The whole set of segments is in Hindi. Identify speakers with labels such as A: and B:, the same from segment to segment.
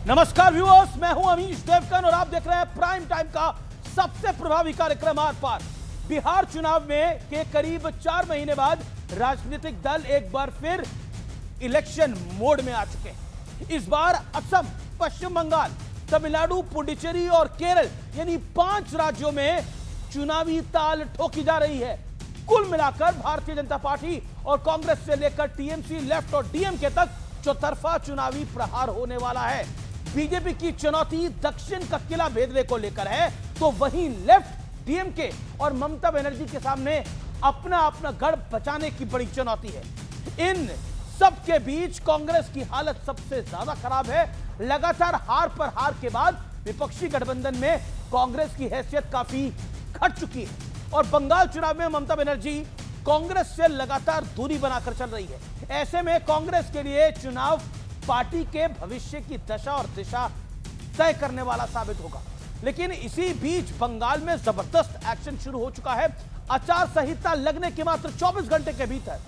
A: नमस्कार व्यूअर्स, मैं हूं अमीश देवकन और आप देख रहे हैं प्राइम टाइम का सबसे प्रभावी कार्यक्रम आर पार। बिहार चुनाव में के करीब 4 महीने बाद राजनीतिक दल एक बार फिर इलेक्शन मोड में आ चुके हैं। इस बार असम, पश्चिम बंगाल, तमिलनाडु, पुडुचेरी और केरल यानी 5 राज्यों में चुनावी ताल ठोकी जा रही है। कुल मिलाकर भारतीय जनता पार्टी और कांग्रेस से लेकर टीएमसी, लेफ्ट और डीएमके तक चौतरफा चुनावी प्रहार होने वाला है। बीजेपी की चुनौती दक्षिण का किला भेदने को लेकर है, तो वहीं लेफ्ट, डीएमके और ममता बनर्जी के सामने अपना अपना गढ़ बचाने की बड़ी चुनौती है। इन सब के बीच कांग्रेस की हालत सबसे ज्यादा खराब है। लगातार हार पर हार के बाद विपक्षी गठबंधन में कांग्रेस की हैसियत काफी घट चुकी है और बंगाल चुनाव में ममता बनर्जी कांग्रेस से लगातार दूरी बनाकर चल रही है। ऐसे में कांग्रेस के लिए चुनाव पार्टी के भविष्य की दशा और दिशा तय करने वाला साबित होगा। लेकिन इसी बीच बंगाल में जबरदस्त एक्शन शुरू हो चुका है। आचार संहिता लगने के मात्र 24 घंटे के भीतर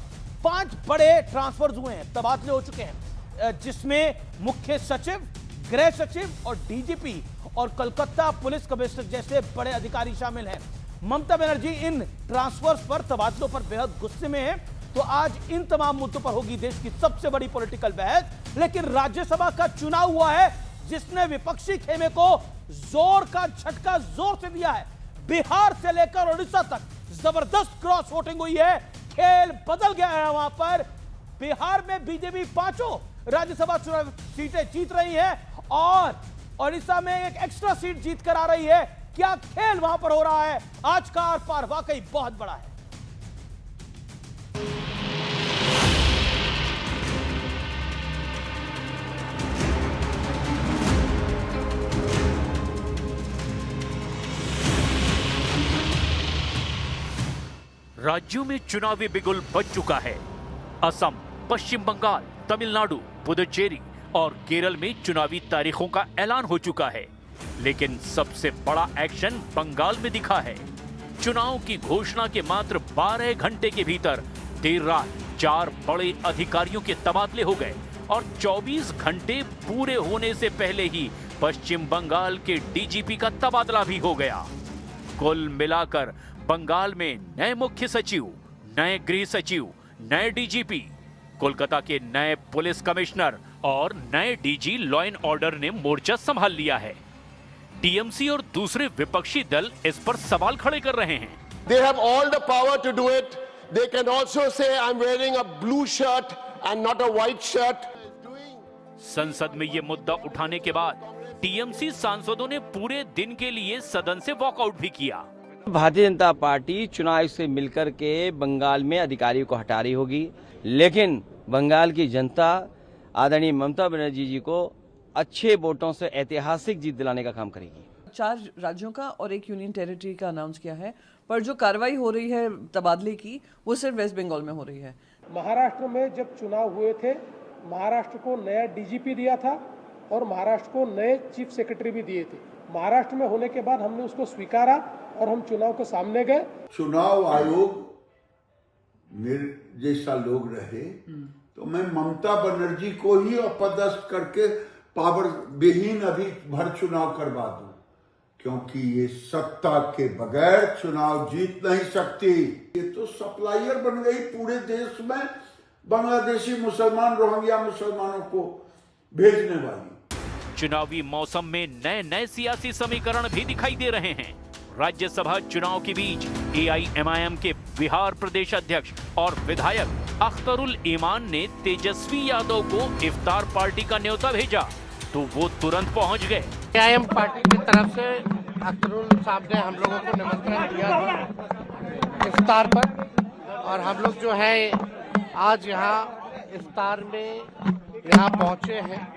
A: 5 बड़े ट्रांसफर्स हुए हैं, तबादले हो चुके हैं, जिसमें मुख्य सचिव, गृह सचिव और डीजीपी और कोलकाता पुलिस कमिश्नर जैसे बड़े अधिकारी शामिल हैं। ममता बनर्जी इन ट्रांसफर्स पर, तबादलों पर बेहद गुस्से में है। तो आज इन तमाम मुद्दों पर होगी देश की सबसे बड़ी पॉलिटिकल बहस। लेकिन राज्यसभा का चुनाव हुआ है जिसने विपक्षी खेमे को जोर का झटका जोर से दिया है। बिहार से लेकर उड़ीसा तक जबरदस्त क्रॉस वोटिंग हुई है। खेल बदल गया है। वहां पर बिहार में बीजेपी 5 राज्यसभा चुनाव सीटें जीत रही है और उड़ीसा में एक एक्स्ट्रा सीट जीत कर आ रही है। क्या खेल वहां पर हो रहा है? आज का आर पार वाकई बहुत बड़ा है।
B: राज्यों में चुनावी बिगुल बज चुका है। असम, पश्चिम बंगाल, तमिलनाडु, पुडुचेरी और केरल में चुनावी तारीखों का ऐलान हो चुका है। लेकिन सबसे बड़ा एक्शन बंगाल में दिखा है। चुनाव की घोषणा के मात्र 12 घंटे के भीतर देर रात 4 बड़े अधिकारियों के तबादले हो गए और 24 घंटे पूरे होने से पहले ही पश्चिम बंगाल के डीजीपी का तबादला भी हो गया। कुल मिलाकर बंगाल में नए मुख्य सचिव, नए गृह सचिव, नए डीजीपी, कोलकाता के नए पुलिस कमिश्नर और नए डीजी लॉ एंड ऑर्डर ने मोर्चा संभाल लिया है। टीएमसी और दूसरे विपक्षी दल इस पर सवाल खड़े कर रहे हैं।
C: They have all the power to do it. They can also say I'm wearing a blue shirt and not a white shirt.
B: संसद में ये मुद्दा उठाने के बाद टीएमसी सांसदों ने पूरे दिन के लिए सदन से वॉकआउट भी किया।
D: भारतीय जनता पार्टी चुनाव आयोग से मिलकर के बंगाल में अधिकारियों को हटा रही होगी, लेकिन बंगाल की जनता आदरणीय ममता बनर्जी जी को अच्छे वोटों से ऐतिहासिक जीत दिलाने का काम करेगी।
E: 4 राज्यों का और 1 यूनियन टेरिटरी का अनाउंस किया है, पर जो कार्रवाई हो रही है तबादले की, वो सिर्फ वेस्ट बंगाल में हो रही है।
F: महाराष्ट्र में जब चुनाव हुए थे, महाराष्ट्र को नया डीजीपी दिया था और महाराष्ट्र को नए चीफ सेक्रेटरी भी दिए थे। महाराष्ट्र में होने के बाद हमने उसको स्वीकारा और हम चुनाव के सामने गए।
G: चुनाव आयोग मेरे जैसा लोग रहे तो मैं ममता बनर्जी को ही अपदस्थ करके पावर विहीन अभी भर चुनाव करवा दूं, क्योंकि ये सत्ता के बगैर चुनाव जीत नहीं सकती। ये तो सप्लायर बन गई पूरे देश में बांग्लादेशी मुसलमान, रोहिंग्या मुसलमानों को भेजने वाली।
B: चुनावी मौसम में नए नए सियासी समीकरण भी दिखाई दे रहे हैं। राज्यसभा चुनाव के बीच एआईएमआईएम के बिहार प्रदेश अध्यक्ष और विधायक अख्तरुल ईमान ने तेजस्वी यादव को इफ्तार पार्टी का न्योता भेजा तो वो तुरंत पहुंच गए।
H: एआईएम पार्टी की तरफ से अख्तरुल साहब ने हम लोगों को निमंत्रण दिया था इफ्तार पर, और हम लोग जो है आज यहाँ इफ्तार में यहाँ पहुंचे हैं।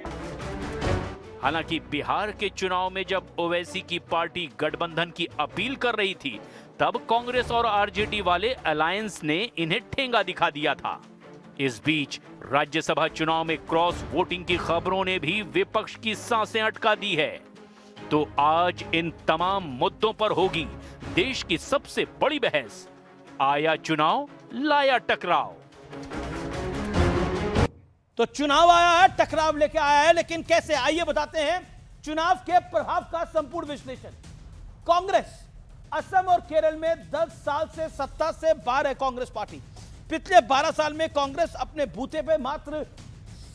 B: हालांकि बिहार के चुनाव में जब ओवैसी की पार्टी गठबंधन की अपील कर रही थी, तब कांग्रेस और आरजेडी वाले अलायंस ने इन्हें ठेंगा दिखा दिया था। इस बीच राज्यसभा चुनाव में क्रॉस वोटिंग की खबरों ने भी विपक्ष की सांसें अटका दी है। तो आज इन तमाम मुद्दों पर होगी देश की सबसे बड़ी बहस। आया चुनाव, लाया टकराव।
A: तो चुनाव आया है, टकराव लेके आया है, लेकिन कैसे, आइए बताते हैं चुनाव के प्रभाव का संपूर्ण विश्लेषण। कांग्रेस असम और केरल में 10 साल से सत्ता से बाहर है कांग्रेस पार्टी। पिछले 12 साल में कांग्रेस अपने बूते पे मात्र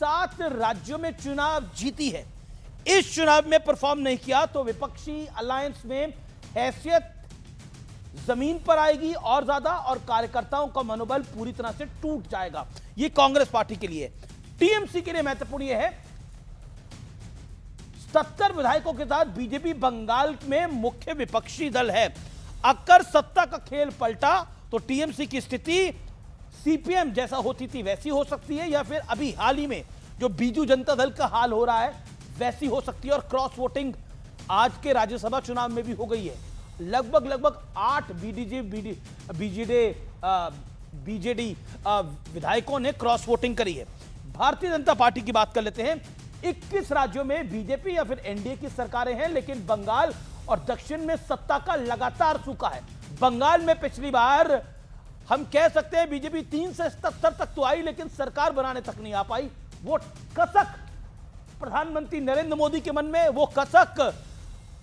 A: 7 राज्यों में चुनाव जीती है। इस चुनाव में परफॉर्म नहीं किया तो विपक्षी अलायंस में हैसियत जमीन पर आएगी और ज्यादा, और कार्यकर्ताओं का मनोबल पूरी तरह से टूट जाएगा। यह कांग्रेस पार्टी के लिए। टीएमसी के लिए महत्वपूर्ण यह है 70 विधायकों के साथ बीजेपी बंगाल में मुख्य विपक्षी दल है। अगर सत्ता का खेल पलटा तो टीएमसी की स्थिति सीपीएम जैसा होती थी वैसी हो सकती है, या फिर अभी हाल ही में जो बीजू जनता दल का हाल हो रहा है वैसी हो सकती है। और क्रॉस वोटिंग आज के राज्यसभा चुनाव में भी हो गई है। लगभग 8 बीजेडी विधायकों ने क्रॉस वोटिंग करी है। भारतीय जनता पार्टी की बात कर लेते हैं। 21 राज्यों में बीजेपी या फिर एनडीए की सरकारें हैं, लेकिन बंगाल और दक्षिण में सत्ता का लगातार सूखा है। बंगाल में पिछली बार हम कह सकते हैं बीजेपी 3 से 77 तक तो आई, लेकिन सरकार बनाने तक नहीं आ पाई। वो कसक प्रधानमंत्री नरेंद्र मोदी के मन में, वो कसक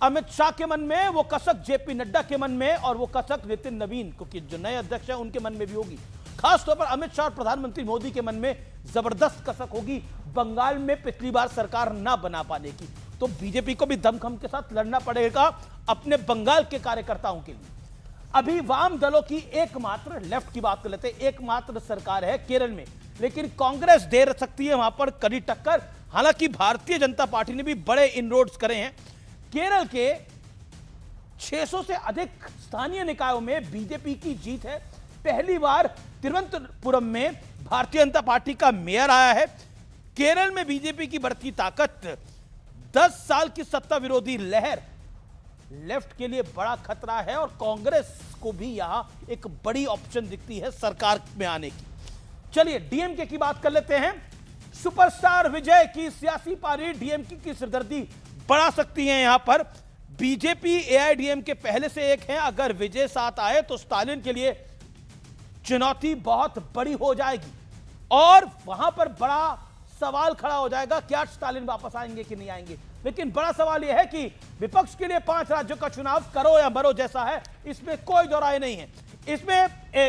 A: अमित शाह के मन में, वो कसक जेपी नड्डा के मन में, और वो कसक नितिन नवीन, क्योंकि जो नए अध्यक्ष हैं उनके मन में भी होगी। खासतौर पर अमित शाह और प्रधानमंत्री मोदी के मन में जबरदस्त कसक होगी बंगाल में पिछली बार सरकार ना बना पाने की। तो बीजेपी को भी दमखम के साथ लड़ना पड़ेगा अपने बंगाल के कार्यकर्ताओं के लिए। अभी वाम दलों की एकमात्र, लेफ्ट की बात कर लेते हैं, एकमात्र सरकार है केरल में, लेकिन कांग्रेस दे सकती है वहां पर कड़ी टक्कर। हालांकि भारतीय जनता पार्टी ने भी बड़े इनरोड्स करे हैं। केरल के 600 से अधिक स्थानीय निकायों में बीजेपी की जीत है। पहली बार तिरुवनंतपुरम में भारतीय जनता पार्टी का मेयर आया है। केरल में बीजेपी की बढ़ती ताकत, 10 साल की सत्ता विरोधी लहर लेफ्ट के लिए बड़ा खतरा है, और कांग्रेस को भी यहां एक बड़ी ऑप्शन दिखती है सरकार में आने की। चलिए डीएमके की बात कर लेते हैं। सुपरस्टार विजय की सियासी पारी डीएमके की सिरदर्दी बढ़ा सकती है। यहां पर बीजेपी एआईडीएमके पहले से एक है। अगर विजय साथ आए तो स्टालिन के लिए चुनौती बहुत बड़ी हो जाएगी, और वहां पर बड़ा सवाल खड़ा हो जाएगा, क्या स्टालिन वापस आएंगे कि नहीं आएंगे। लेकिन बड़ा सवाल यह है कि विपक्ष के लिए 5 राज्यों का चुनाव करो या मरो जैसा है, इसमें कोई दो राय नहीं है।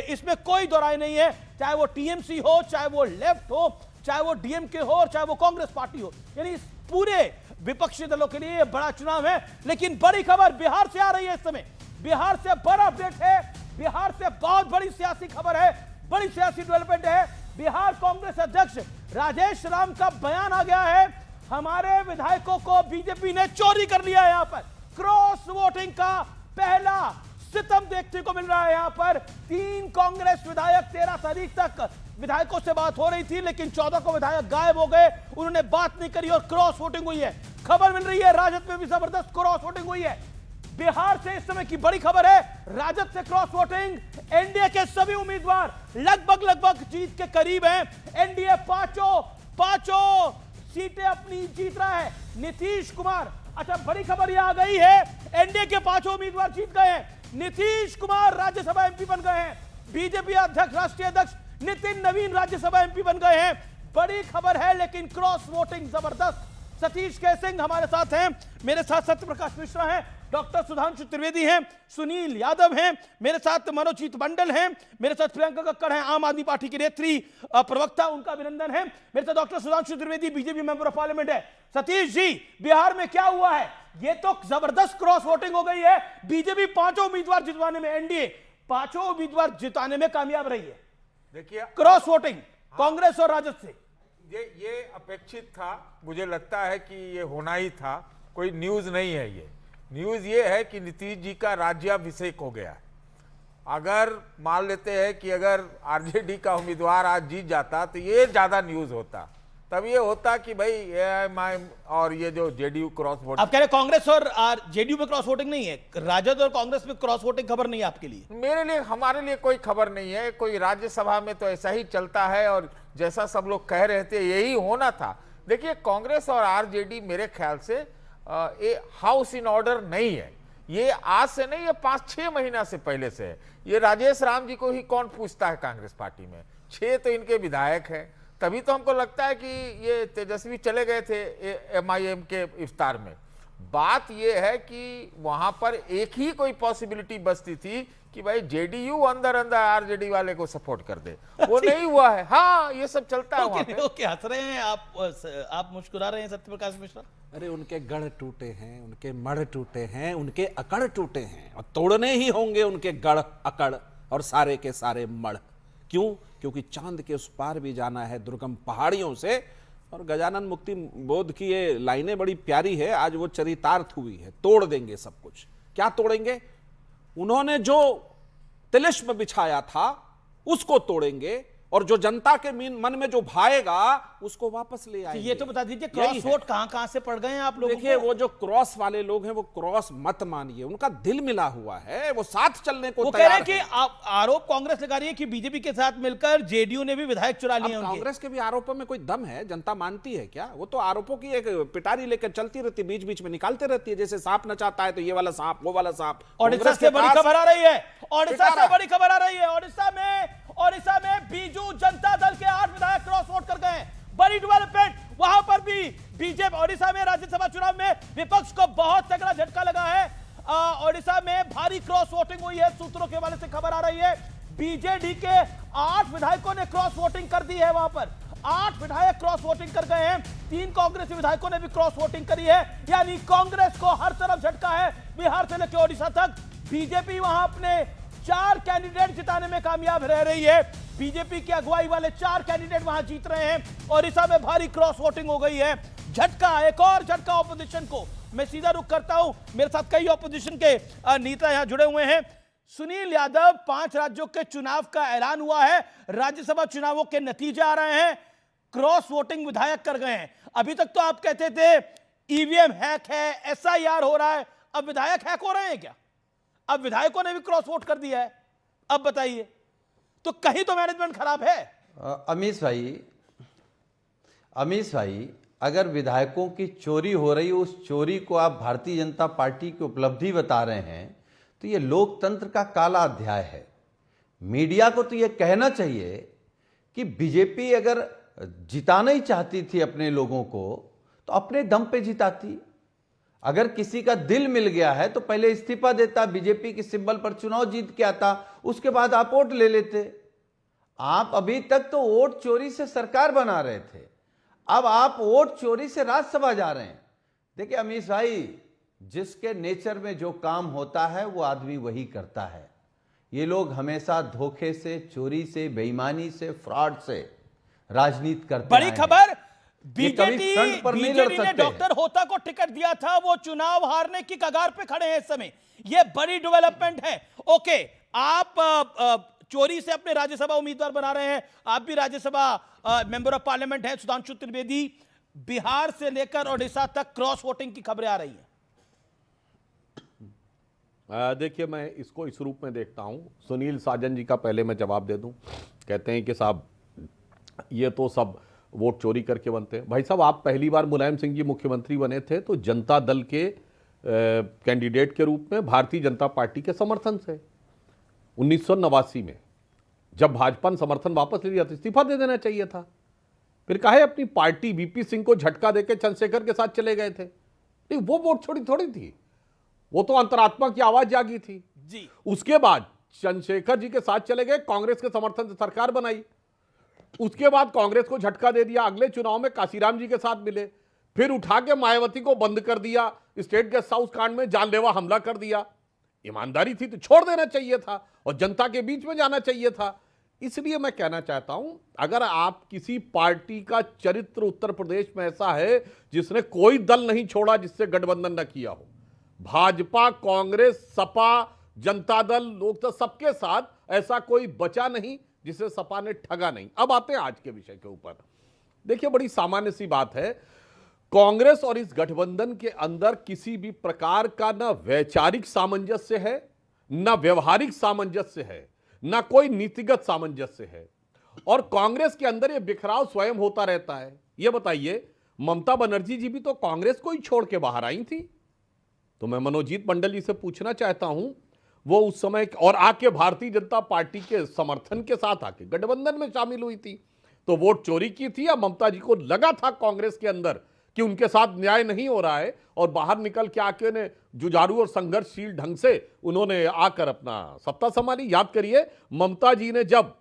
A: इसमें कोई दो राय नहीं है, चाहे वो टीएमसी हो, चाहे वो लेफ्ट हो, चाहे वो डीएमके हो, और चाहे वो कांग्रेस पार्टी हो। यानी इस पूरे विपक्षी दलों के लिए यह बड़ा चुनाव है। लेकिन बड़ी खबर बिहार से आ रही है इस समय। बिहार से बड़ा अपडेट है, बिहार से बहुत बड़ी सियासी खबर है, बड़ी सियासी डेवलपमेंट है। बिहार कांग्रेस अध्यक्ष राजेश राम का बयान आ गया है, हमारे विधायकों को बीजेपी ने चोरी कर लिया है। यहां पर क्रॉस वोटिंग का पहला सितम देखने को मिल रहा है। यहां पर 3 कांग्रेस विधायक, 13 तारीख तक विधायकों से बात हो रही थी, लेकिन 14 को विधायक गायब हो गए, उन्होंने बात नहीं करी और क्रॉस वोटिंग हुई है। खबर मिल रही है राजद में भी जबरदस्त क्रॉस वोटिंग हुई है। बिहार से इस समय की बड़ी खबर है, राजद से क्रॉस वोटिंग। एनडीए के सभी उम्मीदवार लगभग जीत के करीब हैं। एनडीए पांचों सीटें अपनी जीत रहा है। नीतीश कुमार, अच्छा बड़ी खबर यह आ गई है, एनडीए के 5 उम्मीदवार जीत गए हैं। नीतीश कुमार राज्यसभा एमपी बन गए हैं। बीजेपी अध्यक्ष, राष्ट्रीय अध्यक्ष नितिन नवीन राज्यसभा एमपी बन गए हैं। बड़ी खबर है, लेकिन क्रॉस वोटिंग जबरदस्त। सतीश के सिंह हमारे साथ हैं, मेरे साथ सत्यप्रकाश मिश्रा हैं, डॉक्टर सुधांशु त्रिवेदी हैं, सुनील यादव हैं, मेरे साथ मनोजीत मंडल हैं, मेरे साथ प्रियंका कक्कड़ हैं, आम आदमी पार्टी के नेत्री प्रवक्ता, उनका अभिनंदन है। मेरे साथ doctor Sudhanshu Trivedi BJP member of parliament है। सतीश जी, बिहार में क्या हुआ है? ये तो जबरदस्त क्रॉस वोटिंग हो गई है। बीजेपी 5 उम्मीदवार जितवाने में, एनडीए 5 उम्मीदवार जिताने में कामयाब रही है।
I: देखिए
A: क्रॉस वोटिंग कांग्रेस और राजद से
I: ये अपेक्षित था, मुझे लगता है कि ये होना ही था, कोई न्यूज नहीं है। ये न्यूज ये है कि नीतीश जी का राज्याभिषेक हो गया। अगर मान लेते हैं कि अगर आरजेडी का उम्मीदवार आज जीत जाता तो ये ज्यादा न्यूज होता, तब ये होता कि भाई एआईएमआईएम और ये जो जेडीयू क्रॉस वोटिंग।
A: आप कह रहे कांग्रेस और जेडीयू में क्रॉस वोटिंग नहीं है, राजद और कांग्रेस में क्रॉस वोटिंग खबर नहीं है आपके लिए?
I: मेरे लिए, हमारे लिए कोई खबर नहीं है। कोई राज्यसभा में तो ऐसा ही चलता है, और जैसा सब लोग कह रहे थे यही होना था। देखिए कांग्रेस और आरजेडी मेरे ख्याल से हाउस इन ऑर्डर नहीं है। ये आज से नहीं, ये 5-6 महीना से पहले से है। ये राजेश राम जी को ही कौन पूछता है कांग्रेस पार्टी में? 6 तो इनके विधायक हैं, तभी तो हमको लगता है कि ये तेजस्वी चले गए थे MIM के इफ्तार में। बात ये है कि वहां पर एक ही कोई पॉसिबिलिटी बचती थी कि भाई JDU अंदर अंदर RJD वाले को सपोर्ट कर दे, वो नहीं हुआ है। हाँ, ये सब चलता है वहां पे।
A: ओके, हंस रहे हैं आप मुस्कुरा रहे हैं सत्यप्रकाश मिश्रा।
J: अरे उनके गढ़ टूटे हैं, उनके मढ़ टूटे हैं, उनके अकड़ टूटे हैं और तोड़ने ही होंगे उनके गढ़ अकड़ और सारे के सारे मढ़। क्यों? क्योंकि चांद के उस पार भी जाना है दुर्गम पहाड़ियों से। और गजानन मुक्ति बोध की ये लाइनें बड़ी प्यारी है, आज वो चरितार्थ हुई है। तोड़ देंगे सब कुछ। क्या तोड़ेंगे? उन्होंने जो तिलिस्म बिछाया था उसको तोड़ेंगे, और जो जनता के मन में जो भाएगा उसको वापस ले आएंगे।
A: ये तो बता दीजिए क्रॉस वोट कहां से पड़ गए हैं आप लोगों को?
J: देखिए, वो जो क्रॉस वाले लोग हैं वो क्रॉस मत मानिए, उनका दिल मिला हुआ है, वो साथ चलने को
A: तैयार है। वो कह रहे हैं कि आरोप कांग्रेस लगा रही है कि बीजेपी के साथ मिलकर JDU ने भी विधायक चुरा लिए।
J: कांग्रेस के भी आरोपों में कोई दम है? जनता मानती है क्या? वो तो आरोपों की एक पिटारी लेकर चलती रहती, बीच बीच में निकालते रहती है। जैसे सांप नचाता है तो ये वाला सांप, वो वाला सांप।
A: ओडिशा से बड़ी खबर आ रही है, ओडिशा से बड़ी खबर आ रही है। ओडिशा में बीजू जनता दल के 8 विधायक क्रॉस वोट कर गए। बड़ी डेवलपमेंट वहां पर भी। बीजेपी ओडिशा में राज्यसभा चुनाव में विपक्ष को बहुत तगड़ा झटका लगा है। ओडिशा में भारी क्रॉस वोटिंग हुई है, सूत्रों के हवाले से खबर आ रही है। BJD के 8 विधायकों ने क्रॉस वोटिंग कर दी है। वहां पर 8 विधायक क्रॉस वोटिंग कर गए हैं। 3 कांग्रेसी विधायकों ने भी क्रॉस वोटिंग करी है। यानी कांग्रेस को हर तरफ झटका है, बिहार से लेकर ओडिशा तक। बीजेपी वहां अपने 4 कैंडिडेट जिताने में कामयाब रह रही है। बीजेपी की अगुवाई वाले 4 कैंडिडेट वहां जीत रहे हैं। ओडिशा में भारी क्रॉस वोटिंग हो गई है। झटका, एक और झटका ऑपोजिशन को। मैं सीधा रुख करता हूं, मेरे साथ कई ऑपोजिशन के नेता यहां जुड़े हुए हैं। सुनील यादव, 5 राज्यों के चुनाव का ऐलान हुआ है, राज्यसभा चुनावों के नतीजे आ रहे हैं, क्रॉस वोटिंग विधायक कर गए हैं। अभी तक तो आप कहते थे EVM हैक है, SIR हो रहा है, अब विधायक हैक हो रहे हैं क्या? अब विधायकों ने भी क्रॉस वोट कर दिया है। अब बताइए, तो कहीं तो मैनेजमेंट खराब है।
K: अमीश भाई, अगर विधायकों की चोरी हो रही, उस चोरी को आप भारतीय जनता पार्टी की उपलब्धि बता रहे हैं, तो ये लोकतंत्र का काला अध्याय है। मीडिया को तो ये कहना चाहिए कि बीजेपी अगर जिताना ही चाहती थी अपने लोगों को तो अपने दम पे जिताती। अगर किसी का दिल मिल गया है तो पहले इस्तीफा देता, बीजेपी के सिंबल पर चुनाव जीत के आता, उसके बाद आप वोट ले लेते। आप अभी तक तो वोट चोरी से सरकार बना रहे थे, अब आप वोट चोरी से राज्यसभा जा रहे हैं। देखिए अमीश भाई, जिसके नेचर में जो काम होता है वो आदमी वही करता है। ये लोग हमेशा धोखे से, चोरी से, बेईमानी से, फ्रॉड से राजनीति करते हैं।
A: बड़ी खबर, बीजेडी ने डॉक्टर होता को टिकट दिया था, वो चुनाव हारने की कगार पे खड़े हैं इस समय। ये बड़ी डेवलपमेंट है। ओके, आप चोरी से अपने राज्यसभा उम्मीदवार बना रहे हैं, आप भी राज्यसभा मेंबर ऑफ पार्लियामेंट हैं सुधांशु त्रिवेदी। बिहार से लेकर ओडिशा तक क्रॉस वोटिंग की खबरें आ रही हैं।
L: देखिए, मैं इसको इस रूप में देखता हूं। सुनील साजन जी का पहले मैं जवाब दे दूं। कहते हैं कि साहब ये तो सब वोट चोरी करके बनते हैं। भाई साहब, आप पहली बार मुलायम सिंह जी मुख्यमंत्री बने थे तो जनता दल के कैंडिडेट के रूप में भारतीय जनता पार्टी के समर्थन से 1989 में जब भाजपा ने समर्थन वापस ले लिया तो इस्तीफा दे देना चाहिए था। फिर काहे अपनी पार्टी VP सिंह को झटका देकर चंद्रशेखर के साथ चले गए थे? नहीं, वो वोट छोड़ी थोड़ी थी, वो तो अंतरात्मा की आवाज जागी थी
A: जी।
L: उसके बाद चंद्रशेखर जी के साथ चले गए, कांग्रेस के समर्थन से सरकार बनाई। उसके बाद कांग्रेस को झटका दे दिया, अगले चुनाव में काशीराम जी के साथ मिले, फिर उठा के मायावती को बंद कर दिया, स्टेट गेस्ट हाउस कांड में जानलेवा हमला कर दिया। ईमानदारी थी तो छोड़ देना चाहिए था और जनता के बीच में जाना चाहिए था। इसलिए मैं कहना चाहता हूं, अगर आप किसी पार्टी का चरित्र उत्तर प्रदेश में ऐसा है जिसने कोई दल नहीं छोड़ा जिससे गठबंधन न किया हो, भाजपा, कांग्रेस, सपा, जनता दल, लोकदल, सबके साथ ऐसा कोई बचा नहीं जिसे सपा ने ठगा नहीं। अब आते हैं आज के विषय के ऊपर। देखिए, बड़ी सामान्य सी बात है, कांग्रेस और इस गठबंधन के अंदर किसी भी प्रकार का न वैचारिक सामंजस्य है, न व्यवहारिक सामंजस्य है, न कोई नीतिगत सामंजस्य है, और कांग्रेस के अंदर यह बिखराव स्वयं होता रहता है। यह बताइए, ममता बनर्जी जी भी तो कांग्रेस को ही छोड़ के बाहर आई थी। तो मैं मनोजीत मंडल जी से पूछना चाहता हूं, वो उस समय और आके भारतीय जनता पार्टी के समर्थन के साथ आके गठबंधन में शामिल हुई थी। तो वोट चोरी की थी या ममता जी को लगा था कांग्रेस के अंदर कि उनके साथ न्याय नहीं हो रहा है और बाहर निकल के आके ने जुझारू और संघर्षशील ढंग से उन्होंने आकर अपना सत्ता संभाली। याद करिए, ममता जी ने जब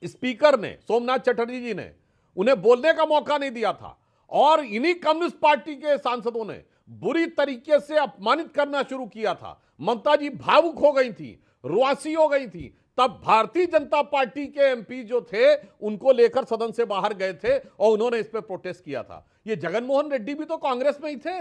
L: स्पीकर ने सोमनाथ चटर्जी जी ने उन्हें बोलने का मौका नहीं दिया था और इन्हीं कम्युनिस्ट पार्टी के सांसदों ने बुरी तरीके से अपमानित करना शुरू किया था, ममता जी भावुक हो गई थी, रुआसी हो गई थी, तब भारतीय जनता पार्टी के एमपी जो थे उनको लेकर सदन से बाहर गए थे और उन्होंने इस पर प्रोटेस्ट किया था। ये जगनमोहन रेड्डी भी तो कांग्रेस में ही थे,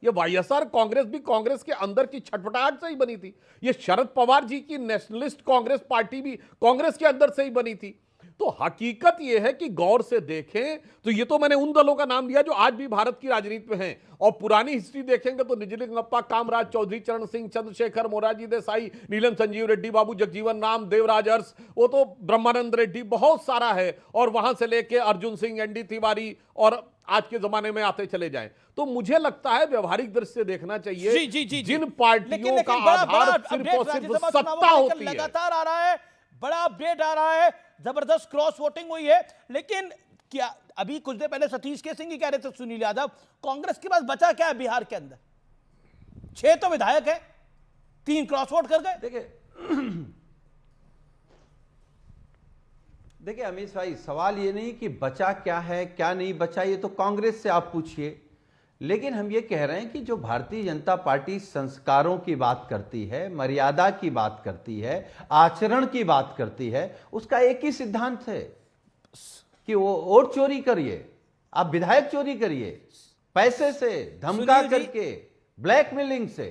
L: ये वाईएसआर कांग्रेस भी कांग्रेस के अंदर की छटपटाहट से ही बनी थी, ये शरद पवार जी की नेशनलिस्ट कांग्रेस पार्टी भी कांग्रेस के अंदर से ही बनी थी। तो हकीकत यह है कि गौर से देखें तो ये तो मैंने उन दलों का नाम लिया जो आज भी भारत की राजनीति में हैं, और पुरानी हिस्ट्री देखेंगे तो निजलिंगप्पा, कामराज चौधरी, चरण सिंह, चंद्रशेखर, मोरारजी देसाई, नीलम संजीव रेड्डी बाबू, जगजीवन राम, देवराज अरस, वो तो ब्रह्मानंद रेड्डी, बहुत सारा है, और वहां से लेके अर्जुन सिंह, एनडी तिवारी और आज के जमाने में आते चले जाएं। तो मुझे लगता है व्यवहारिक दृष्टि से देखना चाहिए
A: जी।
L: जिन पार्टियों का आधार सिर्फ और सिर्फ सत्ता होती है।
A: लगातार आ रहा है, बड़ा अपडेट आ रहा है, जबरदस्त क्रॉस वोटिंग हुई है, लेकिन क्या अभी कुछ देर पहले सतीश के सिंह कह रहे थे, सुनील यादव, कांग्रेस के पास बचा क्या है बिहार के अंदर? 6 तो विधायक है, 3 क्रॉस वोट कर गए।
K: देखिए अमीश भाई, सवाल ये नहीं कि बचा क्या है क्या नहीं बचा, ये तो कांग्रेस से आप पूछिए, लेकिन हम ये कह रहे हैं कि जो भारतीय जनता पार्टी संस्कारों की बात करती है, मर्यादा की बात करती है, आचरण की बात करती है, उसका एक ही सिद्धांत है कि वो वोट चोरी करिए, आप विधायक चोरी करिए, पैसे से, धमका करके, ब्लैकमेलिंग से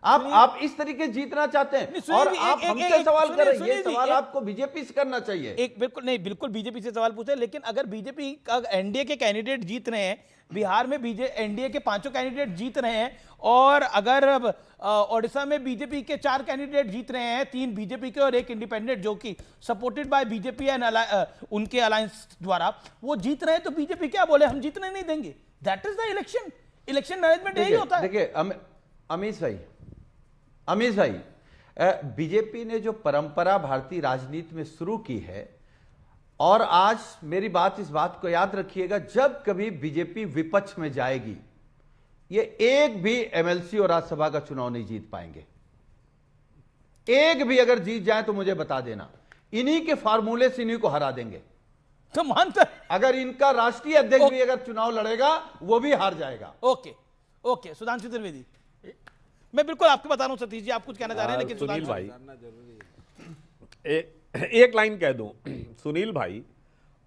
K: आप इस तरीके जीतना चाहते हैं और आप हमसे सवाल कर रहे हैं। ये सवाल आपको बीजेपी से करना चाहिए।
A: एक बिल्कुल बीजेपी से सवाल पूछे, लेकिन अगर बीजेपी का एनडीए के कैंडिडेट जीत रहे हैं, बिहार में एनडीए के 5 कैंडिडेट जीत रहे हैं, और अगर ओडिशा में बीजेपी के 4 कैंडिडेट जीत रहे हैं, 3 बीजेपी के और 1 इंडिपेंडेंट जो कि सपोर्टेड बाय बीजेपी एंड उनके अलायंस द्वारा वो जीत रहे हैं, तो बीजेपी क्या बोले, हम जीतने नहीं देंगे। That is the election management यही होता है।
K: देखिए अमीश भाई, बीजेपी ने जो परंपरा भारतीय राजनीति में शुरू की है, और आज मेरी बात इस बात को याद रखिएगा, जब कभी बीजेपी विपक्ष में जाएगी, ये एक भी एमएलसी और राज्यसभा का चुनाव नहीं जीत पाएंगे। एक भी अगर जीत जाए तो मुझे बता देना, इन्हीं के फार्मूले से इन्हीं को हरा देंगे।
A: तो मानते,
K: अगर इनका राष्ट्रीय अध्यक्ष भी अगर चुनाव लड़ेगा वो भी हार जाएगा।
A: ओके सुधांशु त्रिवेदी, मैं बिल्कुल आपको बता रहा हूं, सतीश जी आप कुछ कहना चाह रहे हैं, लेकिन
L: सुनील भाई एक लाइन कह दूं। सुनील भाई,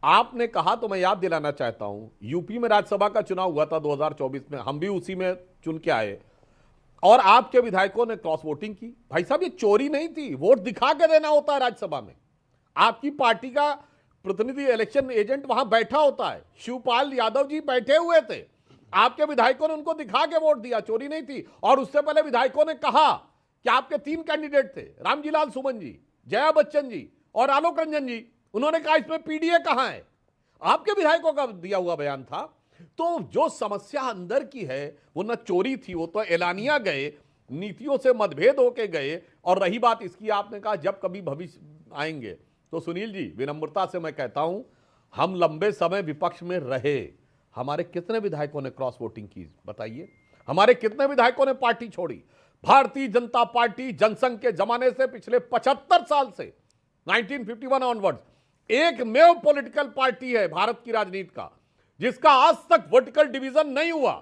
L: आपने कहा तो मैं याद दिलाना चाहता हूं, यूपी में राज्यसभा का चुनाव हुआ था 2024 में, हम भी उसी में चुन के आए, और आपके विधायकों ने क्रॉस वोटिंग की। भाई साहब, ये चोरी नहीं थी, वोट दिखा के देना होता है राज्यसभा में। आपकी पार्टी का प्रतिनिधि इलेक्शन एजेंट वहां बैठा होता है, शिवपाल यादव जी बैठे हुए थे, आपके विधायकों ने उनको दिखा के वोट दिया, चोरी नहीं थी। और उससे पहले विधायकों ने कहा कि आपके 3 कैंडिडेट थे, रामजी लाल सुमन जी, जया बच्चन जी और आलोक रंजन जी, उन्होंने कहा इसमें पीडीए कहां है, आपके विधायकों का दिया हुआ बयान था। तो जो समस्या अंदर की है वो न चोरी थी, वो तो एलानिया गए, नीतियों से मतभेद होके गए। और रही बात इसकी, आपने कहा जब कभी भविष्य आएंगे, तो सुनील जी विनम्रता से मैं कहता हूं, हम लंबे समय विपक्ष में रहे, हमारे कितने विधायकों ने क्रॉस वोटिंग की बताइए, हमारे कितने विधायकों ने पार्टी छोड़ी। भारतीय जनता पार्टी जनसंघ के जमाने से पिछले 75 साल से 1951 ऑनवर्ड्स एकमेव पॉलिटिकल पार्टी है भारत की राजनीति का जिसका आज तक वर्टिकल डिवीजन नहीं हुआ।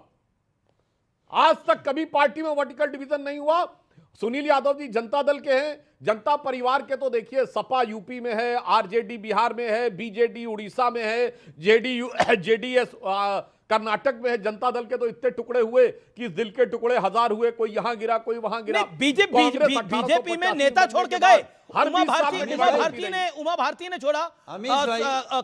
L: आज तक कभी पार्टी में वर्टिकल डिवीजन नहीं हुआ। सुनील यादव जी जनता दल के हैं, जनता परिवार के तो देखिए, सपा यूपी में है, आरजेडी बिहार में है, बीजेडी उड़ीसा में है, जेडीएस कर्नाटक में है। जनता दल के तो इतने टुकड़े हुए कि दिल के टुकड़े 1000 हुए, कोई यहां गिरा कोई वहां गिरा।
A: बीजेपी में नेता छोड़ के गए, उमा भारती ने छोड़ा,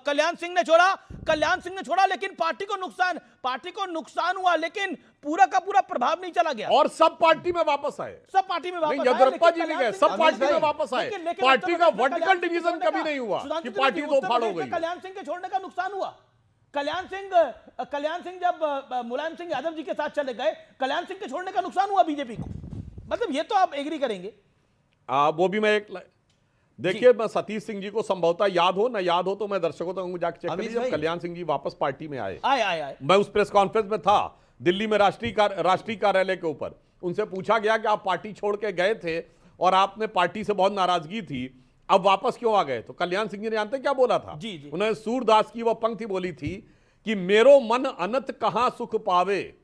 A: कल्याण सिंह ने छोड़ा, लेकिन पार्टी को नुकसान हुआ, लेकिन पूरा का पूरा प्रभाव नहीं चला गया
L: और सब पार्टी में वापस आए, येदियुरप्पा जी भी गए, सब पार्टी में वापस आए। पार्टी का वर्टिकल डिवीजन कभी नहीं हुआ कि पार्टी दो फाड़ हो गई।
A: कल्याण सिंह के छोड़ने का नुकसान हुआ। कल्याण सिंह जब मुलायम सिंह यादव जी के साथ चले गए, कल्याण सिंह के छोड़ने का नुकसान हुआ बीजेपी को। मतलब ये तो आप एग्री करेंगे।
L: वो भी मैं देखिए, मैं सतीश सिंह जी को संभवतः याद हो ना याद हो तो मैं दर्शकों तक जाकर चेक कर
K: अमित
L: लीजिए, जब
K: भाई।
L: कल्याण सिंह जी वापस पार्टी में आए,
A: आए
L: मैं उस प्रेस कॉन्फ्रेंस में था दिल्ली में, राष्ट्रीय कार्यालय के ऊपर। उनसे पूछा गया कि आप पार्टी छोड़ के गए थे और आपने पार्टी से बहुत नाराजगी थी, अब वापस क्यों आ गए? तो कल्याण सिंह जी ने जानते क्या बोला था?
A: जी।
L: उन्होंने सूरदास की वह पंक्ति बोली थी कि मेरो मन अनंत कहां सुख पावे,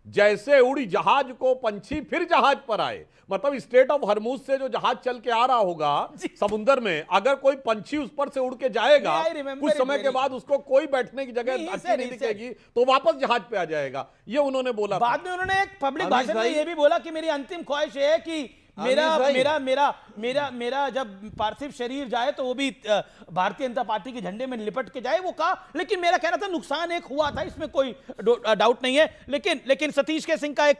L: जैसे उड़ी जहाज को पंछी फिर जहाज पर आए। मतलब स्ट्रेट ऑफ हरमुज से जो जहाज चल के आ रहा होगा समुद्र में, अगर कोई पंछी उस पर से उड़ के जाएगा, कुछ समय के बाद उसको कोई बैठने की जगह अच्छी नहीं दिखेगी तो वापस जहाज पे आ जाएगा। ये उन्होंने बोला।
A: बाद में उन्होंने एक पब्लिक भाषण में ये भी बोला कि मेरी अंतिम ख्वाहिश है कि मेरा जब पार्थिव शरीर जाए तो वो भी भारतीय जनता पार्टी के झंडे में लिपट के जाए, वो कहा। लेकिन मेरा कहना था नुकसान एक हुआ था, इसमें कोई डाउट नहीं है। लेकिन सतीश के सिंह का एक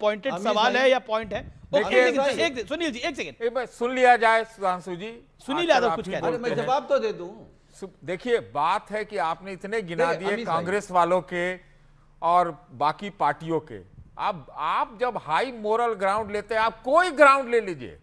A: पॉइंटेड सवाल है या पॉइंट है। सुनील जी एक सेकंड
I: सुन लिया जाए। सुधांशु जी,
A: सुनील यादव कुछ कह रहे हैं,
K: मैं जवाब तो दे दूं।
I: देखिए, बात है कि आपने इतने गिना दिए कांग्रेस वालों के और बाकी पार्टियों के। अब आप जब हाई मोरल ग्राउंड लेते हैं, आप कोई ग्राउंड ले लीजिए,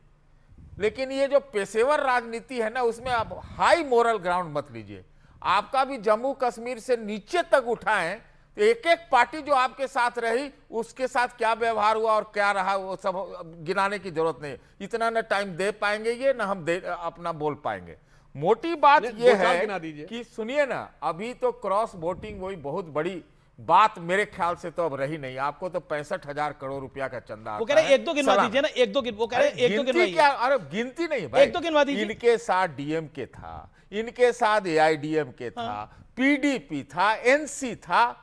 I: लेकिन ये जो पेशेवर राजनीति है ना, उसमें आप हाई मोरल ग्राउंड मत लीजिए। आपका भी जम्मू कश्मीर से नीचे तक उठाएं तो एक एक पार्टी जो आपके साथ रही उसके साथ क्या व्यवहार हुआ और क्या रहा, वो सब गिनाने की जरूरत नहीं। इतना ना टाइम दे पाएंगे ये, ना हम अपना बोल पाएंगे। मोटी बात ये है कि सुनिए ना, अभी तो क्रॉस वोटिंग वही बहुत बड़ी बात मेरे ख्याल से तो अब रही नहीं। आपको तो 65,000 करोड़ रुपया का चंदा,
A: वो कह रहे एक दो गिनवा दीजिए ना, वो कह रहे एक दो गिनवाइए।
I: क्या? अरे गिनती नहीं भाई,
A: एक दो गिनवा दीजिए।
I: इनके साथ डीएमके था, इनके साथ एआईडीएमके था, पीडीपी था, एनसी था,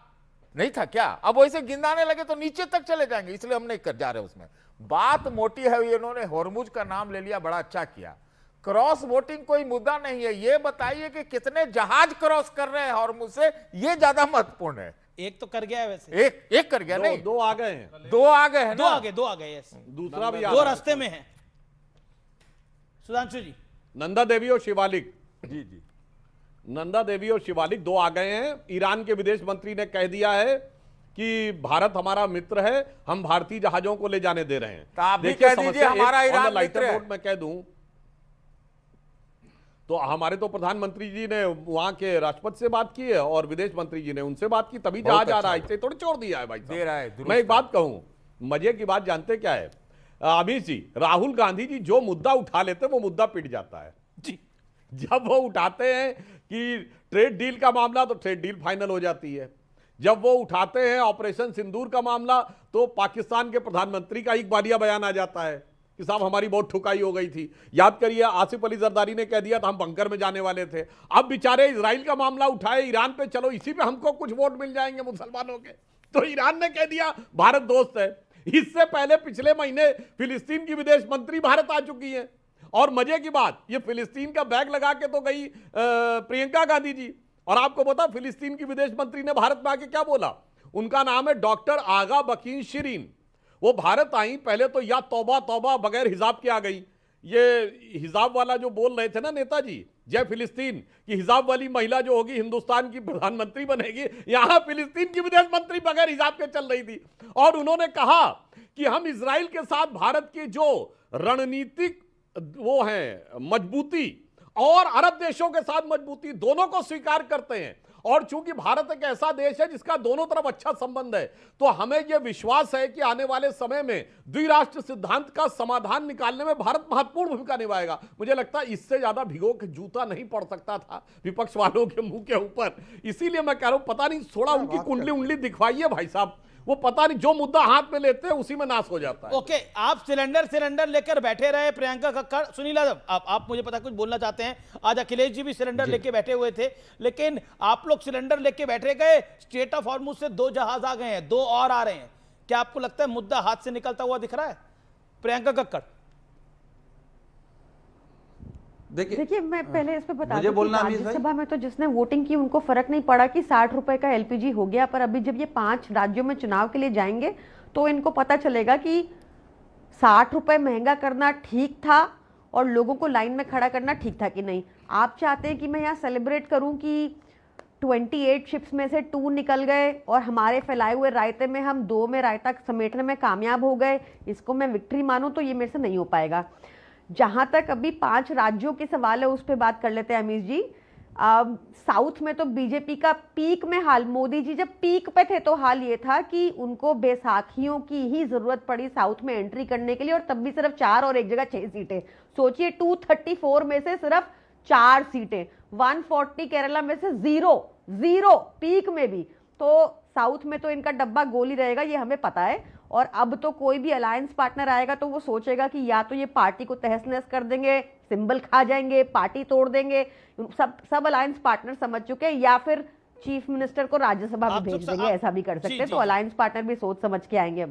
I: नहीं था क्या? अब वैसे गिनाने लगे तो नीचे तक चले जाएंगे, इसलिए हम नहीं कर जा रहे उसमें। बात मोटी है, इन्होंने हॉर्मुज का नाम ले लिया, बड़ा अच्छा किया। क्रॉस वोटिंग कोई मुद्दा नहीं है, ये बताइए कि कितने जहाज क्रॉस कर रहे हैं हॉर्मुज से, ये ज्यादा महत्वपूर्ण है।
A: एक तो कर गया है वैसे,
I: एक कर गया, नहीं
L: दो आ गए हैं,
I: दो आ गए हैं,
A: दो आ गए,
L: दूसरा भी
A: दो रास्ते में है। सुधांशु जी,
L: नंदा देवी और शिवालिक,
I: जी
L: नंदा देवी और शिवालिक दो आ गए हैं। ईरान के विदेश मंत्री ने कह दिया है कि भारत हमारा मित्र है, हम भारतीय जहाजों को ले जाने दे रहे हैं।
I: तो आप भी कह दीजिए हमारा ईरान मित्र है।
L: मैं कह दूं तो हमारे तो प्रधानमंत्री जी ने वहां के राष्ट्रपति से बात की है और विदेश मंत्री जी ने उनसे बात की, तभी जहाज आ रहा है, इसे थोड़ी छोड़ दिया है भाई
I: दे रहा है।
L: मैं एक बात कहूं, मजे की बात जानते क्या है अमित जी, राहुल गांधी जी जो मुद्दा उठा लेते वो मुद्दा पिट जाता है
A: जी।
L: जब वो उठाते हैं कि ट्रेड डील का मामला तो ट्रेड डील फाइनल हो जाती है। जब वो उठाते हैं ऑपरेशन सिंदूर का मामला तो पाकिस्तान के प्रधानमंत्री का इकबालिया बयान आ जाता है कि साहब हमारी बहुत ठुकाई हो गई थी। याद करिए, आसिफ अली जरदारी ने कह दिया था हम बंकर में जाने वाले थे। अब बेचारे इजराइल का मामला उठाए ईरान पे, चलो इसी पे हमको कुछ वोट मिल जाएंगे मुसलमानों के, तो ईरान ने कह दिया भारत दोस्त है। इससे पहले पिछले महीने फिलिस्तीन की विदेश मंत्री भारत आ चुकी है। और मजे की बात, ये फिलिस्तीन का बैग लगा के तो गई प्रियंका गांधी जी, और आपको पता फिलिस्तीन की विदेश मंत्री ने भारत में आके क्या बोला? उनका नाम है डॉक्टर आगा बकीन शिरीन। वो भारत आई, पहले तो या तौबा तौबा बगैर हिजाब के आ गई। ये हिजाब वाला जो बोल रहे थे ना नेताजी, जय फिलिस्तीन, कि हिजाब वाली महिला जो होगी हिंदुस्तान की प्रधानमंत्री बनेगी, यहां फिलिस्तीन की विदेश मंत्री बगैर हिजाब के चल रही थी। और उन्होंने कहा कि हम इजराइल के साथ भारत की जो रणनीतिक वो है मजबूती और अरब देशों के साथ मजबूती, दोनों को स्वीकार करते हैं। और चूंकि भारत एक ऐसा देश है जिसका दोनों तरफ अच्छा संबंध है, तो हमें यह विश्वास है कि आने वाले समय में द्विराष्ट्र सिद्धांत का समाधान निकालने में भारत महत्वपूर्ण भूमिका निभाएगा। मुझे लगता है इससे ज्यादा भिगो के जूता नहीं पड़ सकता था विपक्ष वालों के मुंह के ऊपर। इसीलिए मैं कह रहा हूं, पता नहीं, थोड़ा उनकी कुंडली उंडली दिखवाइए भाई साहब, वो पता नहीं जो मुद्दा हाथ में लेते हैं उसी में नाश हो जाता है।
A: ओके, आप सिलेंडर लेकर बैठे रहे, प्रियंका कक्कड़, सुनील यादव, आप मुझे पता कुछ बोलना चाहते हैं। आज अखिलेश जी भी सिलेंडर लेके बैठे हुए थे, लेकिन आप लोग सिलेंडर लेके बैठे गए, स्ट्रेट ऑफ हॉर्मुज से दो जहाज आ गए हैं, दो और आ रहे हैं। क्या आपको लगता है मुद्दा हाथ से निकलता हुआ दिख रहा है? प्रियंका कक्कड़,
M: देखिए मैं पहले इस पे बता दूं कि राज्यसभा में तो जिसने वोटिंग की उनको फर्क नहीं पड़ा कि 60 रुपए का एलपीजी हो गया, पर अभी जब ये 5 राज्यों में चुनाव के लिए जाएंगे तो इनको पता चलेगा कि 60 रुपए महंगा करना ठीक था और लोगों को लाइन में खड़ा करना ठीक था कि नहीं। आप चाहते हैं कि मैं यहाँ सेलिब्रेट करूँ कि 28 शिप्स में से 2 निकल गए और हमारे फैलाए हुए रायते में हम 2 में रायता समेटने में कामयाब हो गए, इसको मैं विक्ट्री मानूं तो ये मेरे से नहीं हो पाएगा। जहां तक अभी 5 राज्यों के सवाल है उस पर बात कर लेते हैं अमीश जी। साउथ में तो बीजेपी का पीक में हाल, मोदी जी जब पीक पे थे तो हाल ये था कि उनको बैसाखियों की ही जरूरत पड़ी साउथ में एंट्री करने के लिए, और तब भी सिर्फ 4 और एक जगह 6 सीटें। सोचिए 234 में से सिर्फ 4 सीटें, 140 केरला में से जीरो पीक में भी। तो साउथ में तो इनका डब्बा गोली रहेगा, ये हमें पता है। और अब तो कोई भी अलायंस पार्टनर आएगा तो वो सोचेगा कि या तो ये पार्टी को तहस नहस कर देंगे, सिंबल खा जाएंगे, पार्टी तोड़ देंगे। सब अलायंस पार्टनर समझ चुके हैं, या फिर चीफ मिनिस्टर को राज्यसभा में भेज देंगे, ऐसा भी कर सकते हैं। तो अलायंस पार्टनर भी सोच समझ के आएंगे।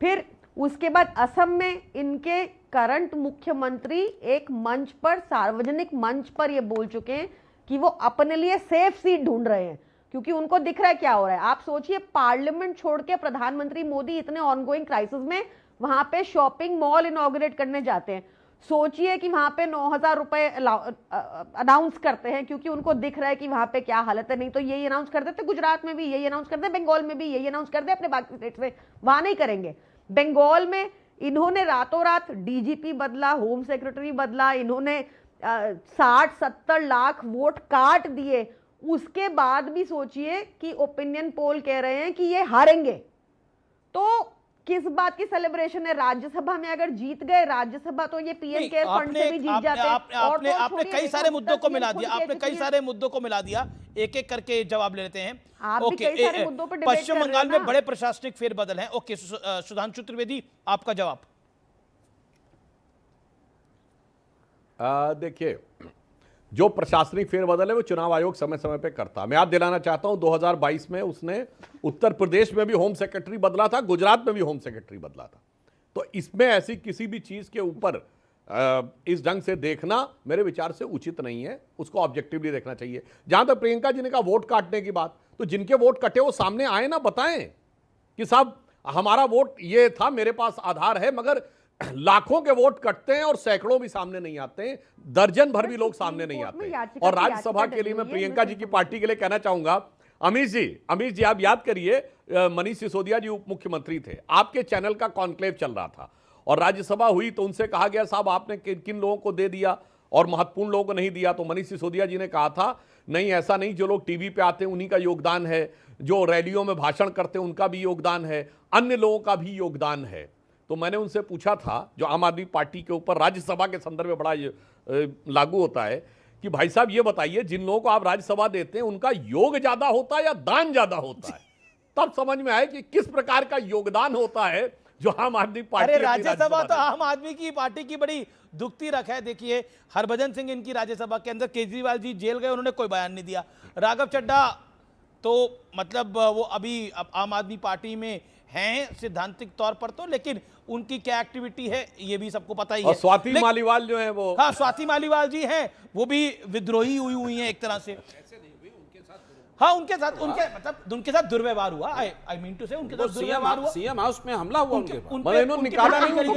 M: फिर उसके बाद असम में इनके करंट मुख्यमंत्री एक मंच पर, सार्वजनिक मंच पर ये बोल चुके हैं कि वो अपने लिए सेफ सीट ढूंढ रहे हैं, क्योंकि उनको दिख रहा है क्या हो रहा है। आप सोचिए पार्लियामेंट छोड़ के प्रधानमंत्री मोदी इतने ऑनगोइंग क्राइसिस में वहां पे शॉपिंग मॉल इनॉग्रेट करने जाते हैं। सोचिए कि वहां पे 9,000 रुपए अनाउंस करते हैं, क्योंकि उनको दिख रहा है कि वहां पे क्या हालत है। नहीं तो यही अनाउंस कर देते, गुजरात में भी यही अनाउंस कर दे, बंगाल में भी यही अनाउंस कर दे, अपने बाकी स्टेट्स में। वहां नहीं करेंगे। बंगाल में इन्होंने रातों रात डीजीपी बदला, होम सेक्रेटरी बदला, इन्होंने 60-70 लाख वोट काट दिए। उसके बाद भी सोचिए कि ओपिनियन पोल कह रहे हैं कि ये हारेंगे। तो किस बात की सेलिब्रेशन है? राज्यसभा में अगर जीत गए राज्यसभा, तो ये पीएम केयर फंड से भी जीत जाते हैं।
A: आपने कई सारे मुद्दों को मिला दिया, आपने कई सारे मुद्दों को मिला दिया। एक एक करके जवाब ले लेते हैं। पश्चिम बंगाल में बड़े प्रशासनिक फेरबदल हैं। ओके, सुधांशु त्रिवेदी आपका जवाब।
L: देखिए, जो प्रशासनिक फेरबदल है वो चुनाव आयोग समय समय पे करता। मैं याद दिलाना चाहता हूं 2022 में उसने उत्तर प्रदेश में भी होम सेक्रेटरी बदला था, गुजरात में भी होम सेक्रेटरी बदला था। तो इसमें ऐसी किसी भी चीज के ऊपर इस ढंग से देखना मेरे विचार से उचित नहीं है, उसको ऑब्जेक्टिवली देखना चाहिए। जहां तक प्रियंका जी ने कहा वोट काटने की बात, तो जिनके वोट कटे वो सामने आए ना, बताएं कि साहब हमारा वोट ये था, मेरे पास आधार है। मगर लाखों के वोट कटते हैं और सैकड़ों भी सामने नहीं आते हैं, दर्जन भर भी लोग सामने नहीं आते हैं। और राज्यसभा के लिए मैं प्रियंका जी की पार्टी के लिए कहना चाहूंगा, अमीश जी आप याद करिए, मनीष सिसोदिया जी उप मुख्यमंत्री थे, आपके चैनल का कॉन्क्लेव चल रहा था और राज्यसभा हुई तो उनसे कहा गया साहब आपने किन लोगों को दे दिया और महत्वपूर्ण लोगों को नहीं दिया। तो मनीष सिसोदिया जी ने कहा था नहीं ऐसा नहीं, जो लोग टीवी पे आते हैं उन्हीं का योगदान है, जो रैलियों में भाषण करते हैं उनका भी योगदान है, अन्य लोगों का भी योगदान है। तो मैंने उनसे पूछा था, जो आम आदमी पार्टी के ऊपर राज्यसभा के संदर्भ में बड़ा लागू होता है, कि भाई साहब ये बताइए जिन लोगों को आप राज्यसभा देते हैं उनका योग ज्यादा होता है या दान ज्यादा होता है? तब समझ में आया कि किस प्रकार का योगदान होता है जो आम आदमी पार्टी।
A: अरे राज्यसभा तो आम आदमी की पार्टी की बड़ी दुखती रख है। देखिए हरभजन सिंह इनकी राज्यसभा के अंदर, केजरीवाल जी जेल गए, उन्होंने कोई बयान नहीं दिया। राघव चड्ढा तो मतलब वो अभी आम आदमी पार्टी में हैं सिद्धांतिक तौर पर तो, लेकिन उनकी क्या एक्टिविटी है ये भी सबको पता ही है।
L: और स्वाति मालीवाल जो है वो,
A: हाँ स्वाति मालीवाल जी हैं, वो भी विद्रोही हुई हैं एक तरह से। हाँ उनके साथ दुर्व्यवहार हुआ। आई मीन टू से उनके साथ दुर्व्यवहार हुआ,
L: सीएम हाउस में हमला हुआ उनके पर, निकाला नहीं
A: उनको।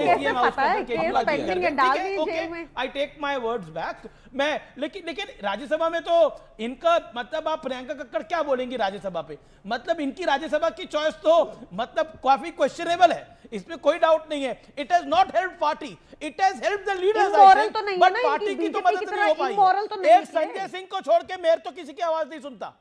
A: I take my words back. मैं लेकिन राज्यसभा में तो इनका मतलब, आप प्रियंका कक्कड़ क्या बोलेंगी राज्यसभा पे? मतलब इनकी राज्यसभा की चॉइस तो मतलब काफी क्वेश्चनेबल है, इसमें कोई डाउट नहीं है। It has not help party, it has help the leaders, but party की तो मदद नहीं हो पाई। एक संजय सिंह को छोड़ के मेयर तो किसी की आवाज नहीं सुनता।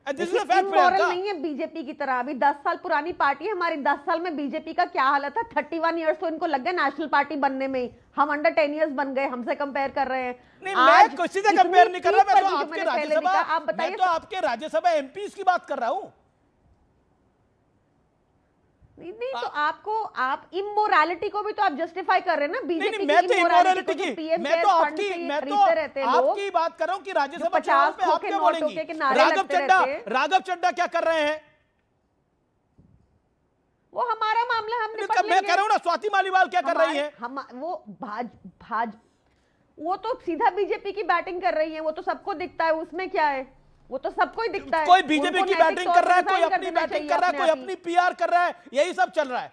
M: इमोरल नहीं है बीजेपी की तरह। अभी 10 साल पुरानी पार्टी है हमारी। 10 साल में बीजेपी का क्या हालत था? 31 इयर्स तो इनको लग गए नेशनल पार्टी बनने में ही। हम अंडर 10 इयर्स बन गए, हमसे कंपेयर कर रहे हैं।
A: नहीं, मैं किसी से कंपेयर नहीं कर रहा, मैं तो आपके राज्यसभा एमपीज की बात कर रहा हूं।
M: नहीं तो आप इमोरालिटी को भी तो आप जस्टिफाई कर रहे हैं ना। बीजेपी
A: मैं तो इमोरालिटी की, मैं तो आपकी बात कर रहा हूं कि राज्यसभा चुनाव पे आप क्या बोलेंगी? राघव चड्ढा क्या कर रहे हैं?
M: वो हमारा मामला, हम निपट लेंगे।
A: मैं कह रहा हूं ना, स्वाति मालीवाल क्या कर रही है?
M: वो तो सीधा बीजेपी की बैटिंग कर रही है, वो तो सबको दिखता है, उसमें क्या है? वो तो सबको ही दिखता है।
A: कोई बीजेपी की बैटिंग कर रहा है, कोई अपनी बैटिंग कर रहा है, कोई अपनी पीआर कर रहा है, यही सब चल रहा है।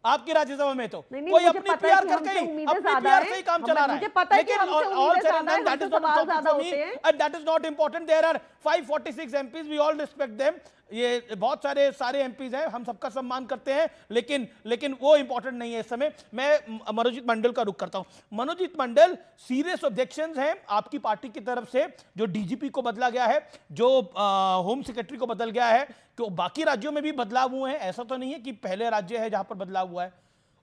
A: आपकी राज्यसभा में तो
M: नहीं,
A: कोई
M: मुझे
A: अपनी
M: पता है
A: पीआर
M: कि
A: करके
M: हमसे
A: ही
M: उम्मीदें
A: अपनी
M: ज्यादा
A: पीआर
M: हैं।
A: से ही काम चला रहा है।
M: मुझे पता है कि
A: लेकिन
M: हमसे
A: all
M: उम्मीदें
A: said and
M: ज्यादा हैं,
A: done, that is
M: हमसे
A: not
M: सवाल
A: important
M: ज्यादा
A: for me,
M: होते हैं।
A: and that is not important. There are 546 MPs, we all respect them. ये बहुत सारे एमपीज हैं, हम सबका सम्मान करते हैं, लेकिन वो इंपॉर्टेंट नहीं है इस समय। मैं मनोजीत मंडल का रुख करता हूं। मनोजीत मंडल, सीरियस ऑब्जेक्शंस हैं आपकी पार्टी की तरफ से, जो डीजीपी को बदला गया है, जो होम सेक्रेटरी को बदल गया है, तो बाकी राज्यों में भी बदलाव हुए हैं। ऐसा तो नहीं है कि पहले राज्य है जहां पर बदलाव हुआ है।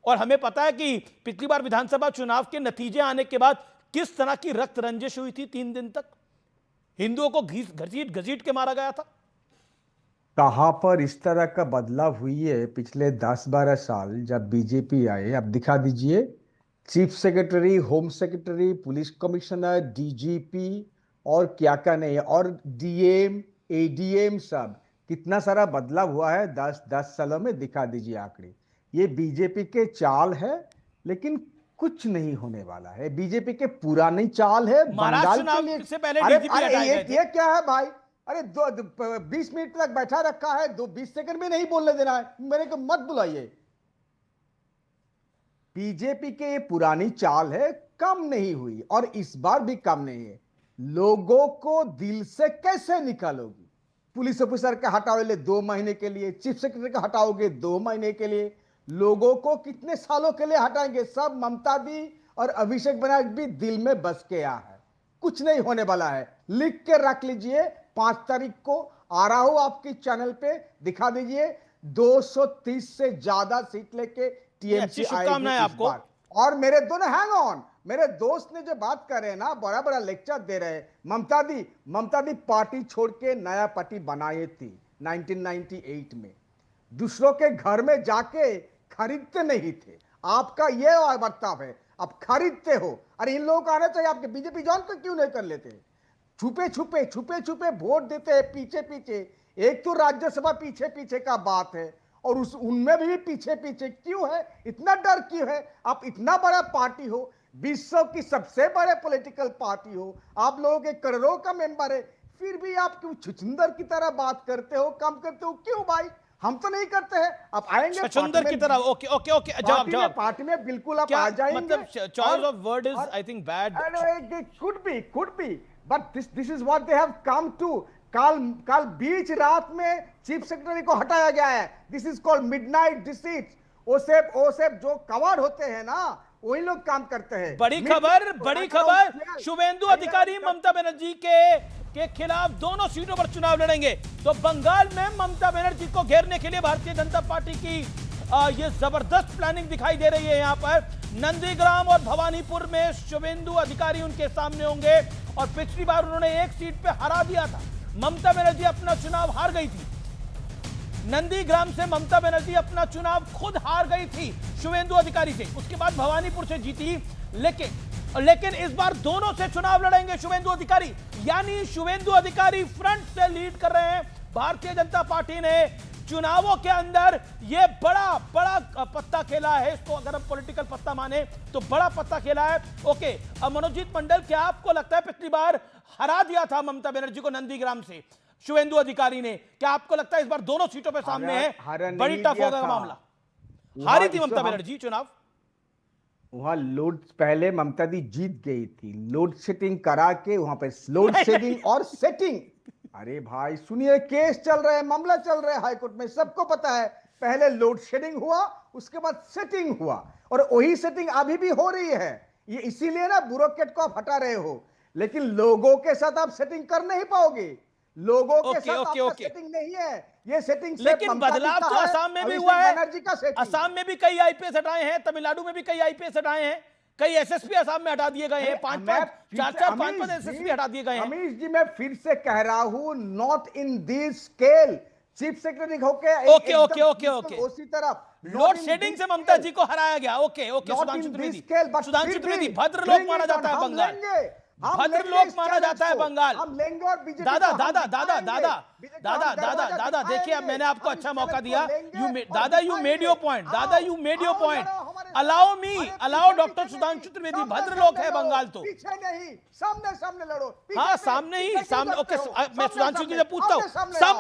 A: और हमें पता है कि पिछली बार विधानसभा चुनाव के नतीजे आने के बाद किस तरह की रक्त रंजिश हुई थी। 3 दिन तक हिंदुओं को घसीट के मारा गया था।
N: कहां पर इस तरह का बदलाव हुई है पिछले 10-12 साल जब बीजेपी आए? अब दिखा दीजिए, chief secretary, home secretary, police commissioner, DGP और क्या क्या नहीं, और डीएम, एडीएम, सब कितना सारा बदलाव हुआ है 10 सालों में। दिखा दीजिए आंकड़े। ये बीजेपी के चाल है, लेकिन कुछ नहीं होने वाला है। बीजेपी के पुरानी चाल है बंगाल के लिए।
A: से पहले
N: ये क्या है भाई? अरे 20 मिनट तक बैठा रखा है, 20 सेकंड में नहीं बोलने देना है। मेरे को मत बुलाइए। बीजेपी के ये पुरानी चाल है, कम नहीं हुई और इस बार भी कम नहीं है। लोगों को दिल से कैसे निकालोगी? पुलिस ऑफिसर का हटाओगे 2 महीने के लिए, चीफ सेक्रेटरी का हटाओगे 2 महीने के लिए, लोगों को कितने सालों के लिए हटाएंगे? सब ममता दी और अभिषेक बनर्जी भी दिल में बस के आ है। कुछ नहीं होने वाला है। लिख के रख लीजिए, 5 तारीख को आ रहा हूं आपकी चैनल पे, दिखा दीजिए 230 से ज्यादा सीट लेके टीएमसी आएगी आपको। और मेरे दोनों हैंग ऑन, मेरे दोस्त ने जो बात कर रहे हैं ना, बड़ा बड़ा लेक्चर दे रहे हैं। ममता दी पार्टी छोड़ के नया पार्टी बनाई थी 1998 में। दूसरों के घर में जाके खरीदते नहीं थे। आपका ये बर्ताव है, आप खरीदते हो। अरे इन लोगों को आना चाहिए। आपके बीजेपी जॉन को क्यों नहीं कर लेते? छुपे छुपे वोट देते हैं पीछे पीछे। एक तो राज्यसभा पीछे पीछे का बात है, और उनमें भी पीछे पीछे क्यों है? इतना डर क्यों है? आप इतना बड़ा पार्टी हो, विश्व की सबसे बड़े पॉलिटिकल पार्टी हो, आप लोगों के करोड़ों का मेंबर है, फिर भी आप क्यों छुछुंदर की तरह बात करते हो, कम करते हो? क्यों भाई? हम तो नहीं करते हैं। आप आएंगे
A: छुछुंदर की तरह? ओके जवाब।
N: पार्टी में बिल्कुल आप आ जाएंगे।
A: मतलब choice of word is I think bad.
N: could be but this is what they have come to। कल बीच रात में चीफ सेक्रेटरी को हटाया गया है। दिस इज कॉल्ड मिडनाइट डिसीट। ओसेप जो कवाड़ होते हैं ना, वही लोग काम करते हैं।
A: बड़ी खबर, शुभेंदु अधिकारी ममता बनर्जी के खिलाफ दोनों सीटों पर चुनाव लड़ेंगे। तो बंगाल में ममता बनर्जी को घेरने के लिए भारतीय जनता पार्टी की ये जबरदस्त प्लानिंग दिखाई दे रही है। यहाँ पर नंदीग्राम और भवानीपुर में शुभेंदु अधिकारी उनके सामने होंगे, और पिछली बार उन्होंने एक सीट पे हरा दिया था। ममता बनर्जी अपना चुनाव हार गई थी। नंदीग्राम से ममता बनर्जी अपना चुनाव खुद हार गई थी शुभेंदु अधिकारी से। उसके बाद भवानीपुर से जीती, लेकिन इस बार दोनों से चुनाव लड़ेंगे शुभेंदु अधिकारी। यानी शुभेंदु अधिकारी फ्रंट से लीड कर रहे हैं। भारतीय जनता पार्टी ने चुनावों के अंदर ये बड़ा पत्ता खेला है। इसको अगर हम पॉलिटिकल पत्ता माने तो बड़ा पत्ता खेला है। ओके, अब मनोजीत मंडल, क्या आपको लगता है पिछली बार हरा दिया था ममता बनर्जी को नंदीग्राम से शुभेंदु अधिकारी ने? क्या आपको लगता है इस बार दोनों सीटों पे सामने है, बड़ी टफ होगा मामला? हारी थी ममता बनर्जी चुनाव।
N: वहां पहले ममता दी जीत गई थी, लोड शेडिंग करा के वहां पे लोड शेडिंग और सेटिंग। अरे भाई सुनिए, केस चल रहा है, मामला चल रहा है हाईकोर्ट में, सबको पता है। पहले लोड शेडिंग हुआ, उसके बाद सेटिंग हुआ, और वही सेटिंग अभी भी हो रही है। ये इसीलिए ना ब्यूरोक्रेट को आप हटा रहे हो, लेकिन लोगों के साथ आप सेटिंग कर नहीं पाओगे। लोगों के साथ आपका सेटिंग नहीं है। ये सेटिंग
A: लेकिन बदलाव तो असम में भी हुआ है। असम में भी कई आईपीएस हटाए हैं, तमिलनाडु में भी कई आईपीएस हटाए हैं, कई एसएसपी असम में हटा दिए गए हैं, 5 एसएसपी हटा दिए गए हैं।
N: अमीश जी, मैं फिर से कह रहा हूं, not in this scale. Chief secretary होके
A: ओके
N: उसी तरफ
A: लोड शेडिंग से ममता जी को हराया गया। ओके सुधांशु त्रिवेदी भद्रलोक माना जाता है बंगाल, भद्रलोक माना जाता है बंगाल।
N: हम लेंगे और बीजेपी
A: दादा देखिए, अब मैंने आपको अच्छा मौका दिया। You made your point. Allow doctor Sudhanshu Trivedi, bhadralok है बंगाल तो।
N: पीछे नहीं, सामने लड़ो।
A: हाँ, सामने ही, सामने। ओके, मैं सुधांशु जी से पूछता हूँ,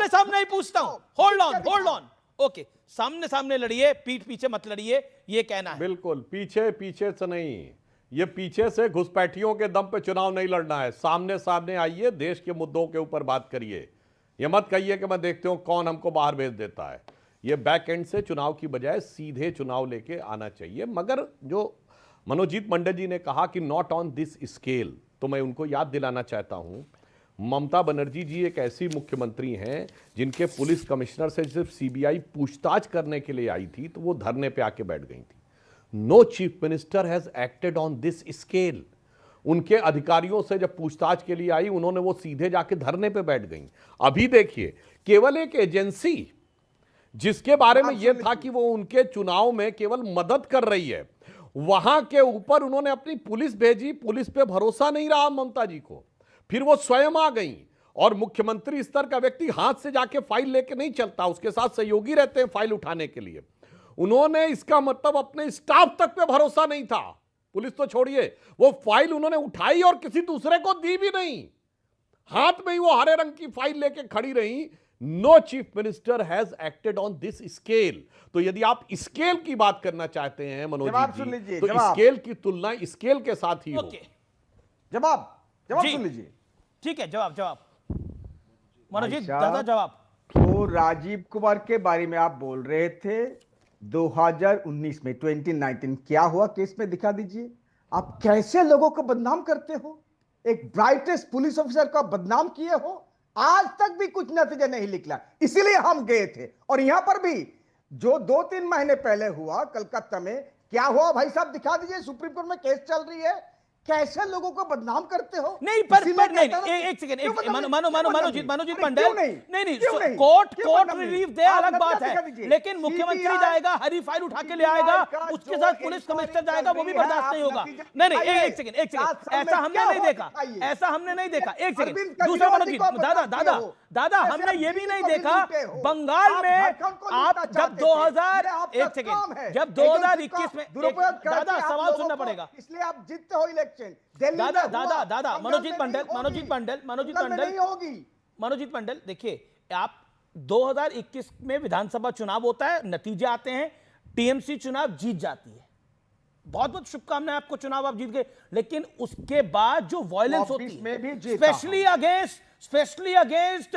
A: सामने ही पूछता हूँ। Hold on. ओके, सामने सामने लड़िए, पीठ पीछे मत लड़िए, ये कहना है।
L: बिल्कुल, पीछे पीछे से नहीं, ये पीछे से घुसपैठियों के दम पे चुनाव नहीं लड़ना है। सामने सामने आइए, देश के मुद्दों के ऊपर बात करिए। ये मत कहिए कि मैं देखते हूं कौन हमको बाहर भेज देता है। ये बैक एंड से चुनाव की बजाय सीधे चुनाव लेके आना चाहिए। मगर जो मनोजीत मंडल जी ने कहा कि नॉट ऑन दिस स्केल, तो मैं उनको याद दिलाना चाहता हूं, ममता बनर्जी जी एक ऐसी मुख्यमंत्री हैं जिनके पुलिस कमिश्नर से जब सीबीआई पूछताछ करने के लिए आई थी तो वो धरने पे आके बैठ गई थी। No chief minister has acted on this scale. उनके अधिकारियों से जब पूछताछ के लिए आई, उन्होंने वो सीधे जाके धरने पे बैठ गई। अभी देखिए, केवल एक एजेंसी जिसके बारे में यह था कि वो उनके चुनाव में केवल मदद कर रही है, वहां के ऊपर उन्होंने अपनी पुलिस भेजी। पुलिस पे भरोसा नहीं रहा ममता जी को, फिर वो स्वयं आ गई। और मुख्यमंत्री स्तर का व्यक्ति हाथ से जाके फाइल लेके नहीं चलता, उसके साथ सहयोगी रहते हैं फाइल उठाने के लिए। उन्होंने, इसका मतलब अपने स्टाफ तक पे भरोसा नहीं था। पुलिस तो छोड़िए, वो फाइल उन्होंने उठाई और किसी दूसरे को दी भी नहीं, हाथ में ही वो हरे रंग की फाइल लेके खड़ी रही। No chief minister has acted on this scale. तो यदि आप स्केल की बात करना चाहते हैं मनोज जी, तो स्केल की तुलना स्केल के साथ ही हो।
N: जवाब सुन लीजिए।
A: ठीक है, जवाब मनोजीत दादा, जवाब।
N: तो राजीव कुमार के बारे में आप बोल रहे थे 2019 में, 2019 क्या हुआ केस में, दिखा दीजिए। आप कैसे लोगों को बदनाम करते हो, एक ब्राइटेस्ट पुलिस ऑफिसर का बदनाम किए हो, आज तक भी कुछ नतीजा नहीं निकला। इसीलिए हम गए थे। और यहां पर भी जो 2-3 महीने पहले हुआ कलकत्ता में, क्या हुआ भाई साहब, दिखा दीजिए। सुप्रीम कोर्ट में केस चल रही है, कैसे लोगों को बदनाम करते हो।
A: नहीं, पर नहीं, एक सेकंड, मनोजीत मंडल, नहीं, कोर्ट रिलीफ दे, अलग बात है, लेकिन मुख्यमंत्री जाएगा, हरी फाइल उठा के ले आएगा, उसके साथ पुलिस कमिश्नर जाएगा, वो भी बर्दाश्त नहीं होगा। नहीं, एक सेकंड, ऐसा हमने नहीं देखा, एक सेकंड। दूसरा मनोजीत, दादा, हमने ये भी नहीं देखा बंगाल में आप जब 2021 में, दादा सवाल सुनना पड़ेगा,
N: इसलिए आप जीतते हो इलेक्शन।
A: दादा, मनोजीत मंडल, देखिए, आप 2021 में विधानसभा चुनाव होता है, नतीजे आते हैं, टीएमसी चुनाव जीत जाती है, बहुत बहुत शुभकामनाएं आपको, चुनाव आप जीत गए। लेकिन उसके बाद जो वायलेंस होती है, स्पेशली अगेंस्ट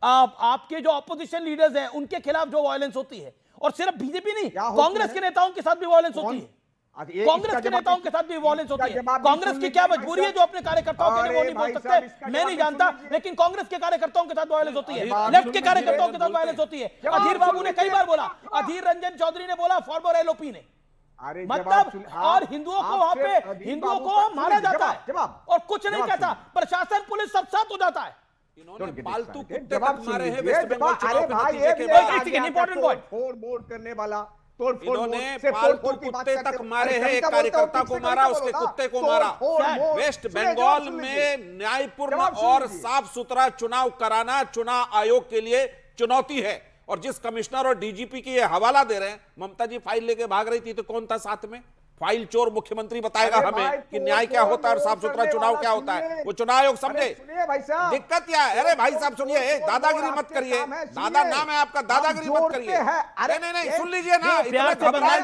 A: आपके जो ऑपोजिशन लीडर्स हैं, उनके खिलाफ जो वायलेंस होती है, और सिर्फ बीजेपी नहीं, कांग्रेस के नेताओं के साथ भी वायलेंस होती है, कांग्रेस के नेताओं के साथ भी वायलेंस होती है। कांग्रेस की क्या मजबूरी है जो अपने कार्यकर्ताओं के लिए वो नहीं बोल सकते, मैं नहीं जानता, लेकिन कांग्रेस के कार्यकर्ताओं के साथ वायलेंस होती है, लेफ्ट के कार्यकर्ताओं के साथ वायलेंस होती है। अधीर बाबू ने कई बार बोला, अधीर रंजन चौधरी ने बोला, फॉर्मर एलओपी ने, मतलब, और हिंदुओं को वहां पे हिंदुओं को मारा जाता है और कुछ नहीं कहता, प्रशासन पुलिस सब साथ हो जाता है।
J: इन्होंने पालतू कुत्ते तक मारे हैं वेस्ट बंगाल चुनाव के नतीजे के बाद।
N: फोड़ करने वाला,
J: इन्होंने पालतू कुत्ते तक मारे हैं, एक कार्यकर्ता को मारा, उसके कुत्ते को मारा। वेस्ट बंगाल में न्यायपूर्ण और साफ सुथरा चुनाव कराना चुनाव आयोग के लिए चुनौती है। और जिस कमिश्नर और डीजीपी की ये हवाला दे रहे हैं, ममता जी फाइल लेके भाग रही थी तो कौन था साथ में? फाइल चोर मुख्यमंत्री बताएगा हमें कि न्याय क्या होता है और साफ सुथरा चुनाव क्या होता है, वो चुनाव आयोग समझे। दिक्कत क्या है? अरे भाई साहब सुनिए, दादागिरी मत करिए, दादा नाम है आपका, दादागिरी मत करिए। अरे नहीं, सुन लीजिए ना, इतना घबराए,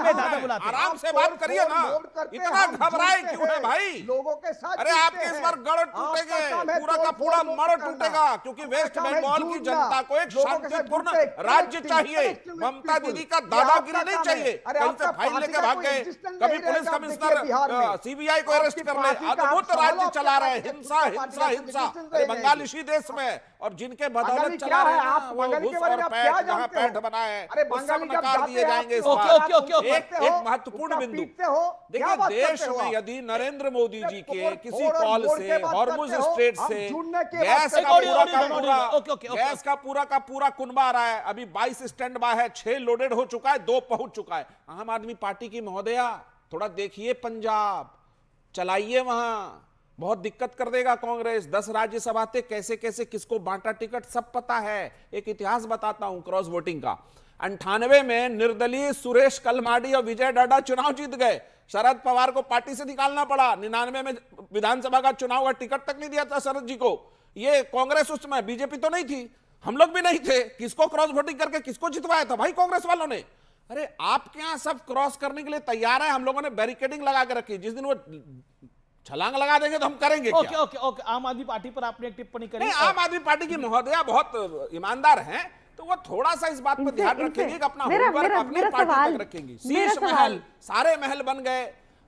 J: आराम से बात करिए ना, इतना घबराए क्यों है भाई लोगों के साथ? अरे आपके इस बार गढ़ टूटेंगे, पूरा का पूरा मड़ टूटेगा, क्योंकि वेस्ट बंगाल की जनता को एक शांतिपूर्ण राज्य चाहिए। ममता दीदी का दादागिरी नहीं चाहिए, कहीं से फाइल लेके भाग गए, कभी पुलिस कमिश्नर सीबीआई को अरेस्ट कर ले, अद्भुत राज्य चला रहे हैं, हिंसा। अरे बंगाल इसी देश में, और जिनके बदौलत चला रहे हैं वो घुस और पैठ, जहां पैठ बना है वो सब नकार दिए जाएंगे। इस बार एक महत्वपूर्ण बिंदु देखिए, देश में यदि नरेंद्र मोदी जी के किसी कॉल से हॉर्मुज स्ट्रेट से गैस का पूरा कुनबा आ रहा है, अभी 22 स्टैंड बाय है, 6 लोडेड हो चुका है, 2 पहुंच चुका है। आम आदमी पार्टी की महोदया थोड़ा देखिए, पंजाब चलाइए, वहां बहुत दिक्कत कर देगा कांग्रेस। 10 राज्यसभा थे, कैसे कैसे किसको बांटा टिकट सब पता है। एक इतिहास बताता हूं क्रॉस वोटिंग का। 98 में निर्दलीय सुरेश कलमाडी और विजय डाडा चुनाव जीत गए, शरद पवार को पार्टी से निकालना पड़ा। 99 में विधानसभा का चुनाव का टिकट तक नहीं दिया था शरद जी को, ये कांग्रेस उसमें, बीजेपी तो नहीं थी। हम लोग भी नहीं थे। किसको क्रॉस वोटिंग करके किसको जितवाया था भाई कांग्रेस वालों ने? अरे आपके यहां सब क्रॉस करने के लिए तैयार है, हम लोगों ने बैरिकेडिंग लगा के रखी। जिस दिन वो छलांग लगा देंगे तो हम करेंगे
A: ओके
J: क्या?
A: ओके ओके, आम आदमी पार्टी पर आपने एक टिप्पणी करी।
J: नहीं, आम आदमी पार्टी की महोदया बहुत ईमानदार हैं, तो वो थोड़ा सा इस बात पर ध्यान रखेंगे कि अपना होमवर्क अपनी पार्टी तक रखेंगी। शीश महल, सारे महल बन गए।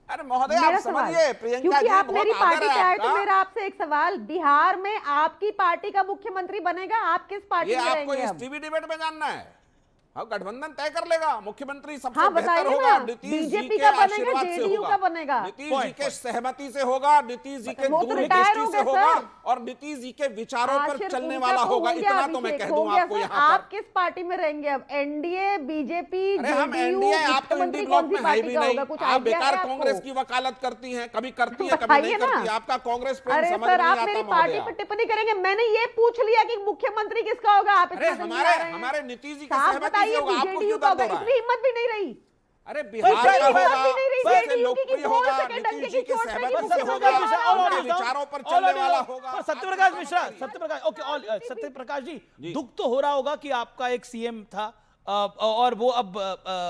J: अरे महोदय आप समझिए, प्रियंका
M: क्योंकि
J: जी
M: आप
J: बहुत
M: मेरी पार्टी
J: आदर
M: से
J: है
M: आए तो
J: आपका।
M: मेरा आपसे एक सवाल, बिहार में आपकी पार्टी का मुख्यमंत्री बनेगा, आप किस पार्टी
J: ये
M: में
J: आपको
M: रहेंगे
J: इस
M: अब?
J: टीवी डिबेट में जानना है? हाँ, गठबंधन तय कर लेगा। मुख्यमंत्री सबसे
M: हाँ,
J: बेहतर
M: बताइए
J: होगा,
M: ना,
J: नीतीश जी
M: बीजेपी
J: के
M: का बनेगा,
J: आशीर्वाद से
M: जेडीयू
J: होगा,
M: का बनेगा।
J: नीतीश जी के सहमति से होगा, नीतीश जी के
M: वो तो
J: दूरदृष्टि
M: रिटायर
J: से
M: हो गए,
J: होगा
M: सर।
J: और नीतीश जी के विचारों पर
M: आखिर
J: चलने
M: उनका
J: वाला
M: तो
J: होगा।
M: हो गया
J: इतना तो मैं
M: अभिषेक,
J: कह
M: हो
J: दूं
M: गया
J: आपको
M: सर।
J: यहाँ
M: आप
J: पर।
M: किस पार्टी में रहेंगे अब? एनडीए, बीजेपी,
J: अरे हम
M: जेडीयू,
J: एनडीए, आप तो इंडी ब्लॉक में है भी नहीं। आप बेकार कांग्रेस की वकालत करती हैं, कभी करती हैं कभी नहीं करती। आपका कांग्रेस प्रेम
M: अरे
J: समझ
M: सर,
J: नहीं
M: आप
J: आता
M: मेरी पार्टी
J: महोदया।
M: पर टिप्पणी करेंगे? मैंने ये पूछ लिया कि मुख्यमंत्री किसका होगा। आप
J: अरे
M: इतना समझा रहे हैं।
J: हमारे नीतीश जी की
M: साफ
J: सहमति से
M: बताइए
J: होगा,
M: कि
J: आपको
M: जेडीयू
J: क्यों
M: का
J: दर्द
M: होगा?
J: हो रहा है?
M: इतनी हिम्मत भी नहीं रही।
J: अरे बिहार का होगा, सबसे लोकप्रिय होगा, नीतीश जी की सहमति से होगा, उनके विचारों पर चलने वाला होगा।
A: सत्यप्रकाश मिश्रा, सत्यप्रकाश, ओके, ऑल सत्यप्रकाश जी, दुख तो हो रहा होगा कि आपका एक सीएम था और वो अब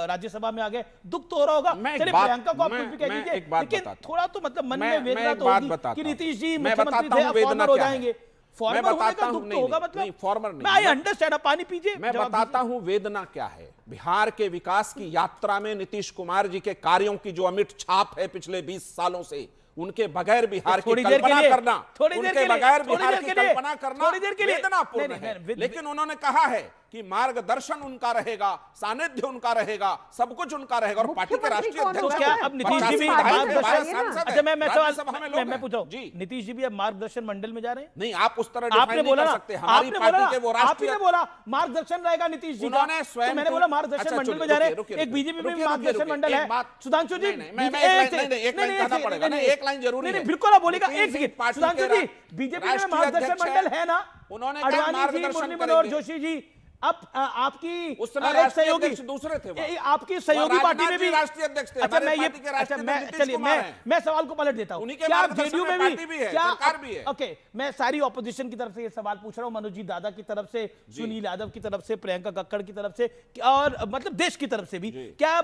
A: राज्यसभा में आ गए, दुख तो हो रहा होगा। चलिए प्रियंका को आप कुछ भी कह दीजिए, लेकिन थोड़ा तो मतलब मन में वेदना तो होगी कि नीतीश जी मुख्यमंत्री थे, अब फॉर्मर हो जाएंगे। फॉर्मर होने का दुख तो होगा, मतलब
J: फॉर्मर नहीं,
A: आई अंडरस्टैंड। पानी पीजिए,
J: मैं बताता हूं वेदना क्या है। बिहार के विकास की यात्रा में नीतीश कुमार जी के कार्यों की जो अमिट छाप है पिछले 20 सालों से, उनके बगैर बिहार की कल्पना करना, उनके बगैर बिहार की कल्पना करना वेदनापूर्ण है। लेकिन उन्होंने कहा है कि मार्गदर्शन उनका रहेगा, सानिध्य उनका रहेगा, सब कुछ उनका रहेगा। और पार्टी के राष्ट्रीय अध्यक्ष
A: क्या अब नीतीश जी भी मार्गदर्शन, अच्छा मैं पूछ रहा हूं, नीतीश जी भी अब मार्गदर्शन मंडल में जा रहे हैं?
J: नहीं, आप उस तरह
A: आपने बोला ना,
J: हमारी पार्टी के वो राष्ट्रीय,
A: आपने बोला मार्गदर्शन रहेगा नीतीश जी का,
J: उन्होंने स्वयं,
A: मैंने बोला मार्गदर्शन मंडल में जा रहे हैं। एक बीजेपी में भी मार्गदर्शन मंडल है। सुधांशु जी,
J: एक लाइन कहना पड़ेगा ना, एक लाइन जरूरी है।
A: बिल्कुल आप बोलेगा, एक सेकंड। सुधांशु जी, बीजेपी में मार्गदर्शन मंडल है ना,
J: उन्होंने
A: अडवाणी जी, मुरली मनोहर जोशी जी, अब आपकी
J: उस समय सहयोगी दूसरे थे,
A: आपकी सहयोगी पार्टी में भी
J: राष्ट्रीय अध्यक्ष थे।
A: अच्छा मैं ये, अच्छा चलिए मैं सवाल को पलट देता हूं, क्या आप जेडीयू में भी, क्या सरकार भी है? ओके, मैं सारी ऑपोजिशन की तरफ से ये सवाल पूछ रहा हूं, मनोज जी दादा की तरफ से, सुनील यादव की तरफ से, प्रियंका कक्कड़ की तरफ से, और मतलब देश की तरफ से भी, क्या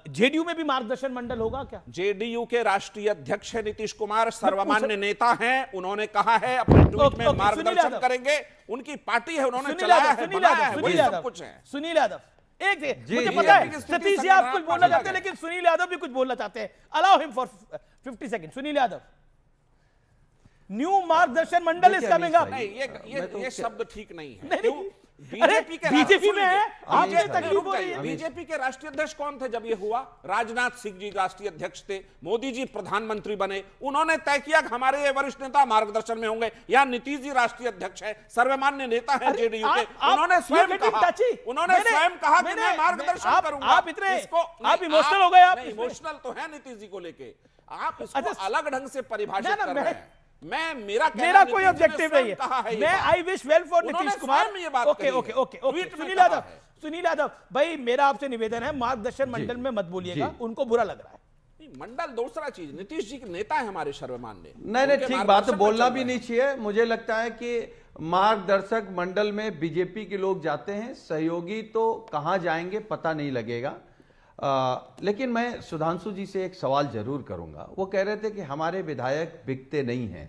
A: जेडीयू में भी मार्गदर्शन मंडल होगा क्या?
J: जेडीयू के राष्ट्रीय अध्यक्ष है नीतीश कुमार, सर्वमान्य नेता हैं। उन्होंने कहा है अपने ट्वीट में मार्गदर्शन करेंगे, उनकी पार्टी है, उन्होंने चलाया है, बनाया है, वही सब कुछ है।
A: सुनील यादव, एक मुझे पता है सतीश जी आप कुछ बोलना चाहते हैं, लेकिन सुनील यादव भी कुछ बोलना चाहते हैं। Allow him for 50 second. Sunil Yadav, new मार्गदर्शन मंडल इज कमिंग अप।
J: नहीं, ये शब्द ठीक नहीं है।
A: नहीं,
J: बीजेपी
A: में है, आपने तकलीफ हो रही है।
J: बीजेपी के राष्ट्रीय अध्यक्ष कौन थे जब ये हुआ? राजनाथ सिंह जी राष्ट्रीय अध्यक्ष थे, मोदी जी प्रधानमंत्री बने, उन्होंने तय किया कि हमारे ये वरिष्ठ नेता मार्गदर्शन में होंगे। या नीतीश जी राष्ट्रीय अध्यक्ष है, सर्वमान्य नेता है जेडीयू के, उन्होंने स्वयं कहा कि मैं मार्गदर्शन करूंगा।
A: आप इतने आप इमोशनल हो गए। आप
J: इमोशनल तो है नीतीश जी को लेके, आप इसको अलग ढंग से परिभाषित कर रहे हैं। मेरा
A: कोई ऑब्जेक्टिव नहीं है। मैं I wish well for Nitish Kumar. Okay okay okay okay, Sunil Yadav भाई, मेरा आपसे निवेदन है, मार्गदर्शन मंडल में मत बोलिएगा, उनको बुरा लग रहा है।
J: मंडल दूसरा चीज, नीतीश जी के नेता है हमारे सर्वमान्य।
K: नहीं, ठीक बात, बोलना भी नहीं चाहिए। मुझे लगता है कि मार्गदर्शक मंडल में बीजेपी के लोग जाते हैं, सहयोगी तो कहां जाएंगे पता नहीं लगेगा। लेकिन मैं सुधांशु जी से एक सवाल जरूर करूंगा। वो कह रहे थे कि हमारे विधायक बिकते नहीं हैं।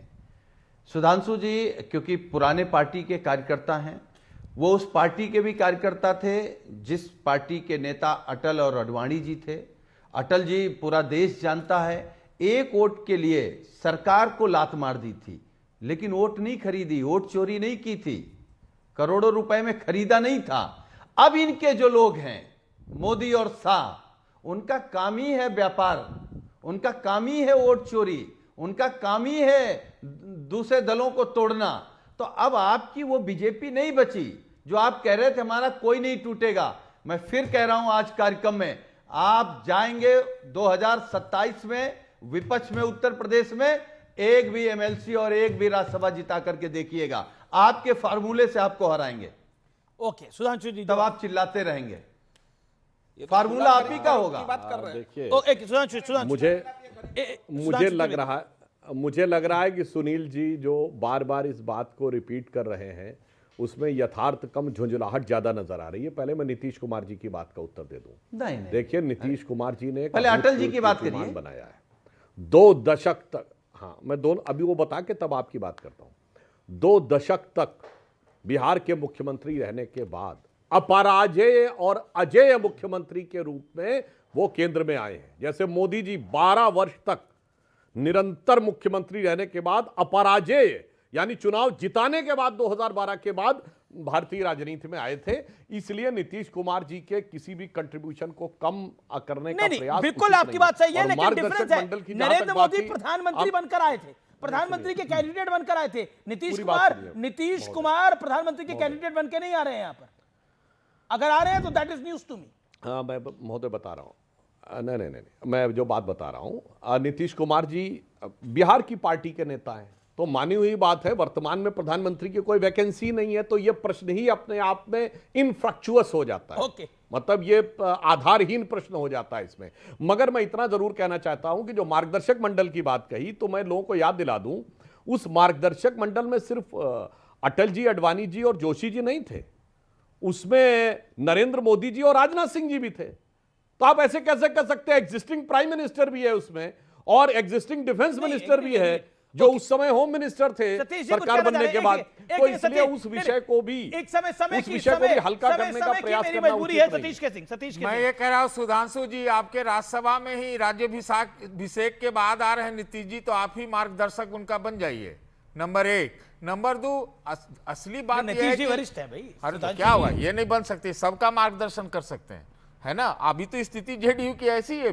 K: सुधांशु जी क्योंकि पुराने पार्टी के कार्यकर्ता हैं, वो उस पार्टी के भी कार्यकर्ता थे जिस पार्टी के नेता अटल और अडवाणी जी थे। अटल जी पूरा देश जानता है, एक वोट के लिए सरकार को लात मार दी थी, लेकिन वोट नहीं खरीदी, वोट चोरी नहीं की थी, करोड़ों रुपए में खरीदा नहीं था। अब इनके जो लोग हैं मोदी और शाह, उनका काम ही है व्यापार, उनका काम ही है वोट चोरी, उनका काम ही है दूसरे दलों को तोड़ना। तो अब आपकी वो बीजेपी नहीं बची जो आप कह रहे थे हमारा कोई नहीं टूटेगा। मैं फिर कह रहा हूं आज कार्यक्रम में, आप जाएंगे 2027 में विपक्ष में उत्तर प्रदेश में, एक भी एमएलसी और एक भी राज्यसभा जिता करके देखिएगा, आपके फार्मूले से आपको हराएंगे।
A: ओके सुधांशु जी,
K: तब आप चिल्लाते रहेंगे, फार्मूला आप ही का होगा।
L: देखिए मुझे लग रहा है कि सुनील जी जो बार बार इस बात को रिपीट कर रहे हैं, उसमें यथार्थ कम, झुंझुलाहट ज्यादा नजर आ रही है। पहले मैं नीतीश कुमार जी की बात का उत्तर दे दूं।
K: नहीं।
L: देखिए, नीतीश कुमार जी ने
K: पहले अटल जी की बात करिए।
L: बनाया है 2 दशक तक। हाँ, मैं दोनों अभी वो बता के तब आपकी बात करता हूं। 2 दशक तक बिहार के मुख्यमंत्री रहने के बाद अपराजेय और अजेय मुख्यमंत्री के रूप में वो केंद्र में आए हैं। जैसे मोदी जी 12 वर्ष तक निरंतर मुख्यमंत्री रहने के बाद अपराजेय, यानी चुनाव जिताने के बाद 2012 के बाद भारतीय राजनीति में आए थे। इसलिए नीतीश कुमार जी के किसी भी कंट्रीब्यूशन को कम करने का प्रयास
A: बिल्कुल आपकी बात सही है, लेकिन डिफरेंस है, नरेंद्र मोदी प्रधानमंत्री बनकर आए थे, प्रधानमंत्री के कैंडिडेट बनकर आए थे। नीतीश कुमार प्रधानमंत्री के कैंडिडेट बनकर नहीं आ रहे हैं यहाँ पर। अगर आ रहे हैं तो that is news to me.
L: हाँ, मैं महोदय बता रहा हूँ। नहीं, मैं जो बात बता रहा हूँ, नीतीश कुमार जी बिहार की पार्टी के नेता हैं, तो मानी हुई बात है वर्तमान में प्रधानमंत्री की कोई वैकेंसी नहीं है, तो ये प्रश्न ही अपने आप में इनफ्रक्चुअस हो जाता है।
A: ओके।
L: मतलब ये आधारहीन प्रश्न हो जाता है इसमें। मगर मैं इतना जरूर कहना चाहता हूं कि जो मार्गदर्शक मंडल की बात कही, तो मैं लोगों को याद दिला दूं, उस मार्गदर्शक मंडल में सिर्फ अटल जी, अडवाणी जी और जोशी जी नहीं थे, उसमें नरेंद्र मोदी जी और राजनाथ सिंह जी भी थे। तो आप ऐसे कैसे कह सकते हैं? एग्जिस्टिंग प्राइम मिनिस्टर भी है उसमें और एग्जिस्टिंग डिफेंस मिनिस्टर भी है, जो उस समय होम मिनिस्टर थे सरकार बनने के बाद। तो इसलिए उस विषय को भी हल्का करने का प्रयास करना उचित नहीं।
I: मैं ये कह रहा हूं सुधांशु जी, आपके राज्यसभा में ही राज्याभिषेक के बाद आ रहे हैं नीतीश जी, तो आप ही मार्गदर्शक उनका बन जाइए, नंबर 1। नंबर 2, असली बात ये है कि
A: वरिष्ठ है भाई।
I: अरे तो क्या हुआ, ये नहीं बन सकती, सबका मार्गदर्शन कर सकते हैं, है ना। अभी तो स्थिति जेडीयू की ऐसी है,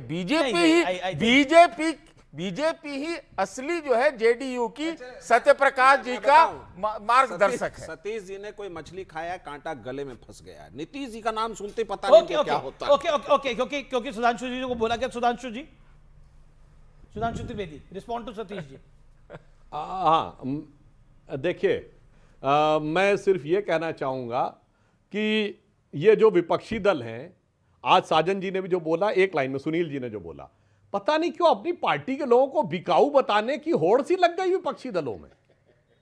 I: बीजेपी ही असली जो है जेडीयू की सत्यप्रकाश जी का मार्गदर्शक है।
J: सतीश जी ने कोई मछली खाया, कांटा गले में फंस गया। नीतीश जी का नाम सुनते पता नहीं क्या होता है।
A: ओके, क्योंकि सुधांशु जी को बोला क्या? Sudhanshu Trivedi, respond to Satish ji.
L: हाँ, देखिए, मैं सिर्फ ये कहना चाहूंगा कि ये जो विपक्षी दल हैं, आज साजन जी ने भी जो बोला, एक लाइन में सुनील जी ने जो बोला, पता नहीं क्यों अपनी पार्टी के लोगों को बिकाऊ बताने की होड़ सी लग गई विपक्षी दलों में।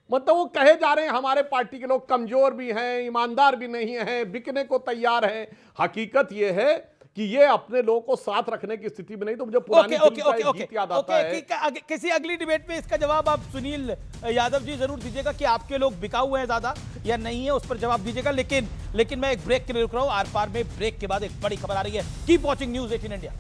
L: मतलब वो कहे जा रहे हैं हमारे पार्टी के लोग कमजोर भी हैं, ईमानदार भी नहीं हैं, बिकने को तैयार हैं। हकीकत ये है कि ये अपने लोगों को साथ रखने की स्थिति में नहीं। तो मुझे पुरानी गीत याद आता है।
A: किसी अगली डिबेट में इसका जवाब आप सुनील यादव जी जरूर दीजिएगा कि आपके लोग बिकाऊ हैं ज्यादा या नहीं है, उस पर जवाब दीजिएगा। लेकिन मैं एक ब्रेक के लिए रुक रहा हूं। आर पार में ब्रेक के बाद एक बड़ी खबर आ रही है। Keep watching news 18 India.